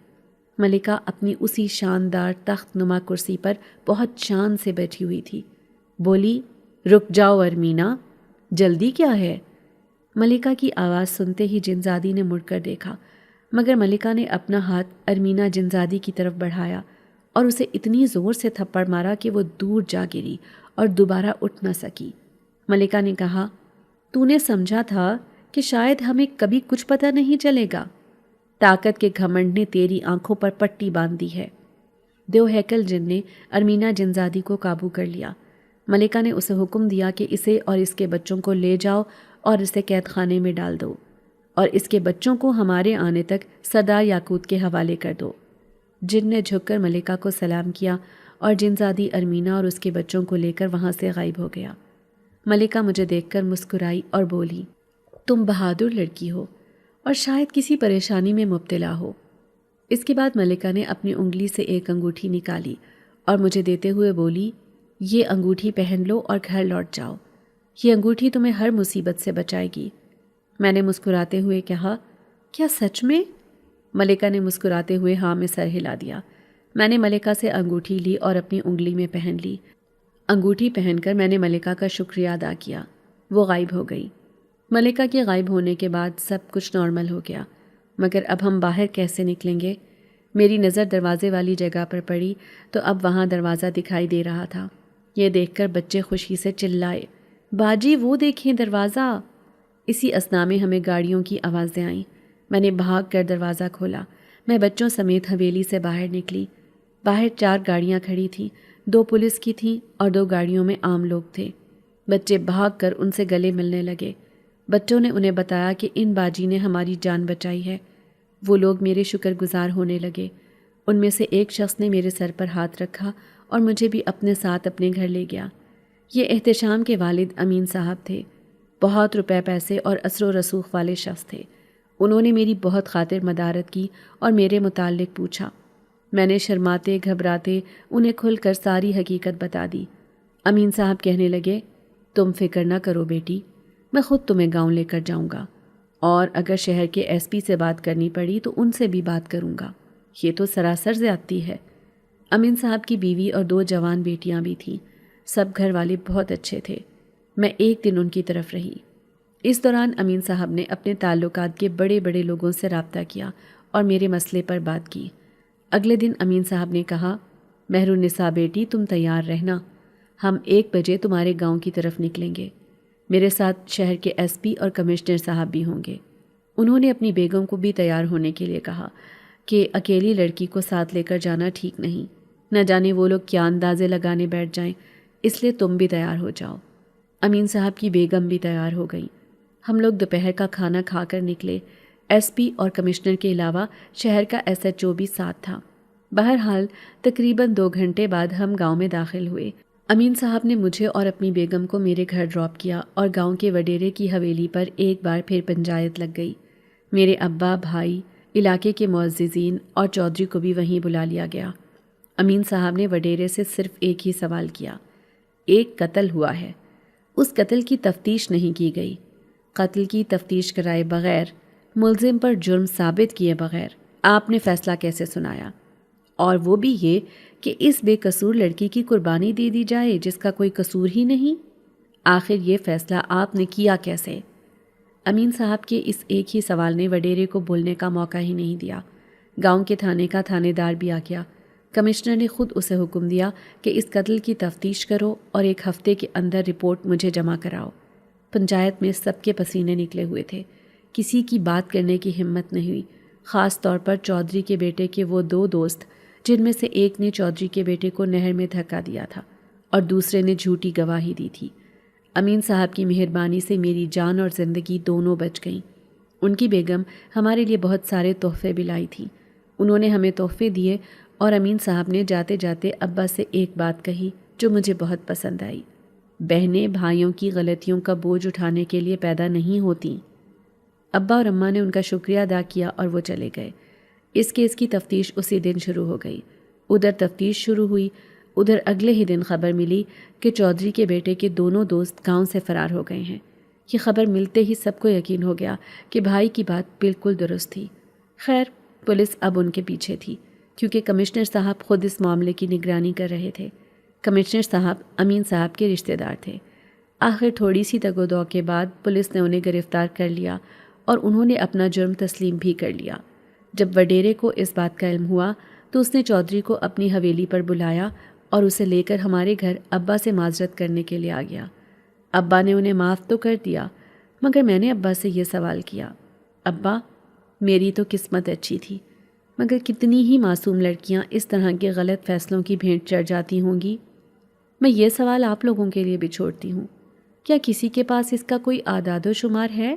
ملکہ اپنی اسی شاندار تخت نما کرسی پر بہت شان سے بیٹھی ہوئی تھی۔ بولی، رک جاؤ ارمینا، جلدی کیا ہے؟ ملکہ کی آواز سنتے ہی جنزادی نے مڑ کر دیکھا، مگر ملکہ نے اپنا ہاتھ ارمینا جنزادی کی طرف بڑھایا اور اسے اتنی زور سے تھپڑ مارا کہ وہ دور جا گری اور دوبارہ اٹھ نہ سکی۔ ملکہ نے کہا، تو نے سمجھا تھا کہ شاید ہمیں کبھی کچھ پتہ نہیں چلے گا۔ طاقت کے گھمنڈ نے تیری آنکھوں پر پٹی باندھ دی ہے۔ دیو ہیکل جن نے ارمینا جنزادی کو قابو کر لیا۔ ملکہ نے اسے حکم دیا کہ اسے اور اس کے بچوں کو لے جاؤ اور اسے قید خانے میں ڈال دو، اور اس کے بچوں کو ہمارے آنے تک سردار یاقوت کے حوالے کر دو۔ جن نے جھک کر ملکہ کو سلام کیا اور جنزادی ارمینا اور اس کے بچوں کو لے کر وہاں سے غائب ہو گیا۔ ملکہ مجھے دیکھ کر مسکرائی اور بولی، تم بہادر لڑکی ہو اور شاید کسی پریشانی میں مبتلا ہو۔ اس کے بعد ملکہ نے اپنی انگلی سے ایک انگوٹھی نکالی اور مجھے دیتے ہوئے بولی، یہ انگوٹھی پہن لو اور گھر لوٹ جاؤ۔ یہ انگوٹھی تمہیں ہر مصیبت سے بچائے گی۔ میں نے مسکراتے ہوئے کہا، کیا سچ میں؟ ملکہ نے مسکراتے ہوئے ہاں میں سر ہلا دیا۔ میں نے ملکہ سے انگوٹھی لی اور اپنی انگلی میں پہن لی۔ انگوٹھی پہن کر میں نے ملکہ کا شکریہ ادا کیا۔ وہ غائب ہو گئی۔ ملکہ کے غائب ہونے کے بعد سب کچھ نارمل ہو گیا، مگر اب ہم باہر کیسے نکلیں گے؟ میری نظر دروازے والی جگہ پر پڑی تو اب وہاں دروازہ دکھائی دے رہا تھا۔ یہ دیکھ کر بچے خوشی سے چلائے، باجی وہ دیکھیں دروازہ۔ اسی اثنا میں ہمیں گاڑیوں کی آوازیں آئیں۔ میں نے بھاگ کر دروازہ کھولا۔ میں بچوں سمیت حویلی سے باہر نکلی۔ باہر 4 گاڑیاں کھڑی تھیں، 2 پولیس کی تھیں اور 2 گاڑیوں میں عام لوگ تھے۔ بچے بھاگ کر ان سے گلے ملنے لگے۔ بچوں نے انہیں بتایا کہ ان باجی نے ہماری جان بچائی ہے۔ وہ لوگ میرے شکر گزار ہونے لگے۔ ان میں سے ایک شخص نے میرے سر پر ہاتھ رکھا اور مجھے بھی اپنے ساتھ اپنے گھر لے گیا۔ یہ احتشام کے والد امین صاحب تھے۔ بہت روپے پیسے اور اثر و رسوخ والے شخص تھے۔ انہوں نے میری بہت خاطر مدارت کی اور میرے متعلق پوچھا۔ میں نے شرماتے گھبراتے انہیں کھل کر ساری حقیقت بتا دی۔ امین صاحب کہنے لگے، تم فکر نہ کرو بیٹی، میں خود تمہیں گاؤں لے کر جاؤں گا، اور اگر شہر کے ایس پی سے بات کرنی پڑی تو ان سے بھی بات کروں گا۔ یہ تو سراسر زیادتی ہے۔ امین صاحب کی بیوی اور 2 جوان بیٹیاں بھی تھیں۔ سب گھر والے بہت اچھے تھے۔ میں ایک دن ان کی طرف رہی۔ اس دوران امین صاحب نے اپنے تعلقات کے بڑے بڑے لوگوں سے رابطہ کیا اور میرے مسئلے پر بات کی۔ اگلے دن امین صاحب نے کہا، مہرالنساء بیٹی تم تیار رہنا، ہم 1 بجے تمہارے گاؤں کی طرف نکلیں گے۔ میرے ساتھ شہر کے ایس پی اور کمشنر صاحب بھی ہوں گے۔ انہوں نے اپنی بیگم کو بھی تیار ہونے کے لیے کہا کہ اکیلی لڑکی کو ساتھ لے کر جانا ٹھیک نہیں، نہ جانے وہ لوگ کیا اندازے لگانے بیٹھ جائیں، اس لیے تم بھی تیار ہو جاؤ۔ امین صاحب کی بیگم بھی تیار ہو گئی۔ ہم لوگ دوپہر کا کھانا کھا کر نکلے۔ ایس پی اور کمشنر کے علاوہ شہر کا ایس ایچ او بھی ساتھ تھا۔ بہرحال تقریباً 2 گھنٹے بعد ہم گاؤں میں داخل ہوئے۔ امین صاحب نے مجھے اور اپنی بیگم کو میرے گھر ڈراپ کیا اور گاؤں کے وڈیرے کی حویلی پر ایک بار پھر پنچایت لگ گئی۔ میرے ابا، بھائی، علاقے کے معززین اور چودھری کو بھی وہیں بلا لیا گیا۔ امین صاحب نے وڈیرے سے صرف ایک ہی سوال کیا، ایک قتل ہوا ہے، اس قتل کی تفتیش نہیں کی گئی۔ قتل کی تفتیش کرائے بغیر، ملزم پر جرم ثابت کیے بغیر آپ نے فیصلہ کیسے سنایا؟ اور وہ بھی یہ کہ اس بے قصور لڑکی کی قربانی دے دی جائے جس کا کوئی قصور ہی نہیں؟ آخر یہ فیصلہ آپ نے کیا کیسے؟ امین صاحب کے اس ایک ہی سوال نے وڈیرے کو بولنے کا موقع ہی نہیں دیا۔ گاؤں کے تھانے کا تھانے دار بھی آ گیا۔ کمشنر نے خود اسے حکم دیا کہ اس قتل کی تفتیش کرو اور 1 ہفتے کے اندر رپورٹ مجھے جمع کراؤ۔ پنچایت میں سب کے پسینے نکلے ہوئے تھے۔ کسی کی بات کرنے کی ہمت نہیں ہوئی، خاص طور پر چودھری کے بیٹے کے وہ 2 دوست جن میں سے ایک نے چودھری کے بیٹے کو نہر میں دھکا دیا تھا اور دوسرے نے جھوٹی گواہی دی تھی۔ امین صاحب کی مہربانی سے میری جان اور زندگی دونوں بچ گئیں۔ ان کی بیگم ہمارے لیے بہت سارے تحفے بھی لائی تھیں۔ انہوں نے ہمیں تحفے دیے اور امین صاحب نے جاتے جاتے ابا سے ایک بات کہی جو مجھے بہت پسند آئی، بہنیں بھائیوں کی غلطیوں کا بوجھ اٹھانے کے لیے پیدا نہیں ہوتیں۔ ابا اور اماں نے ان کا شکریہ ادا کیا اور وہ چلے گئے۔ اس کیس کی تفتیش اسی دن شروع ہو گئی۔ ادھر تفتیش شروع ہوئی، ادھر اگلے ہی دن خبر ملی کہ چودھری کے بیٹے کے دونوں دوست گاؤں سے فرار ہو گئے ہیں۔ یہ خبر ملتے ہی سب کو یقین ہو گیا کہ بھائی کی بات بالکل درست تھی۔ خیر، پولیس اب ان کے پیچھے تھی، کیونکہ کمشنر صاحب خود اس معاملے کی نگرانی کر رہے تھے۔ کمشنر صاحب امین صاحب کے رشتہ دار تھے۔ آخر تھوڑی سی تگ و دو کے بعد پولیس نے انہیں گرفتار کر لیا اور انہوں نے اپنا جرم تسلیم بھی کر لیا۔ جب وڈیرے کو اس بات کا علم ہوا تو اس نے چودھری کو اپنی حویلی پر بلایا اور اسے لے کر ہمارے گھر ابا سے معذرت کرنے کے لیے آ گیا۔ ابا نے انہیں معاف تو کر دیا، مگر میں نے ابا سے یہ سوال کیا، ابا میری تو قسمت اچھی تھی، مگر کتنی ہی معصوم لڑکیاں اس طرح کے غلط فیصلوں کی بھینٹ چڑھ جاتی ہوں گی؟ میں یہ سوال آپ لوگوں کے لیے بھی چھوڑتی ہوں، کیا کسی کے پاس اس کا کوئی اعداد و شمار ہے؟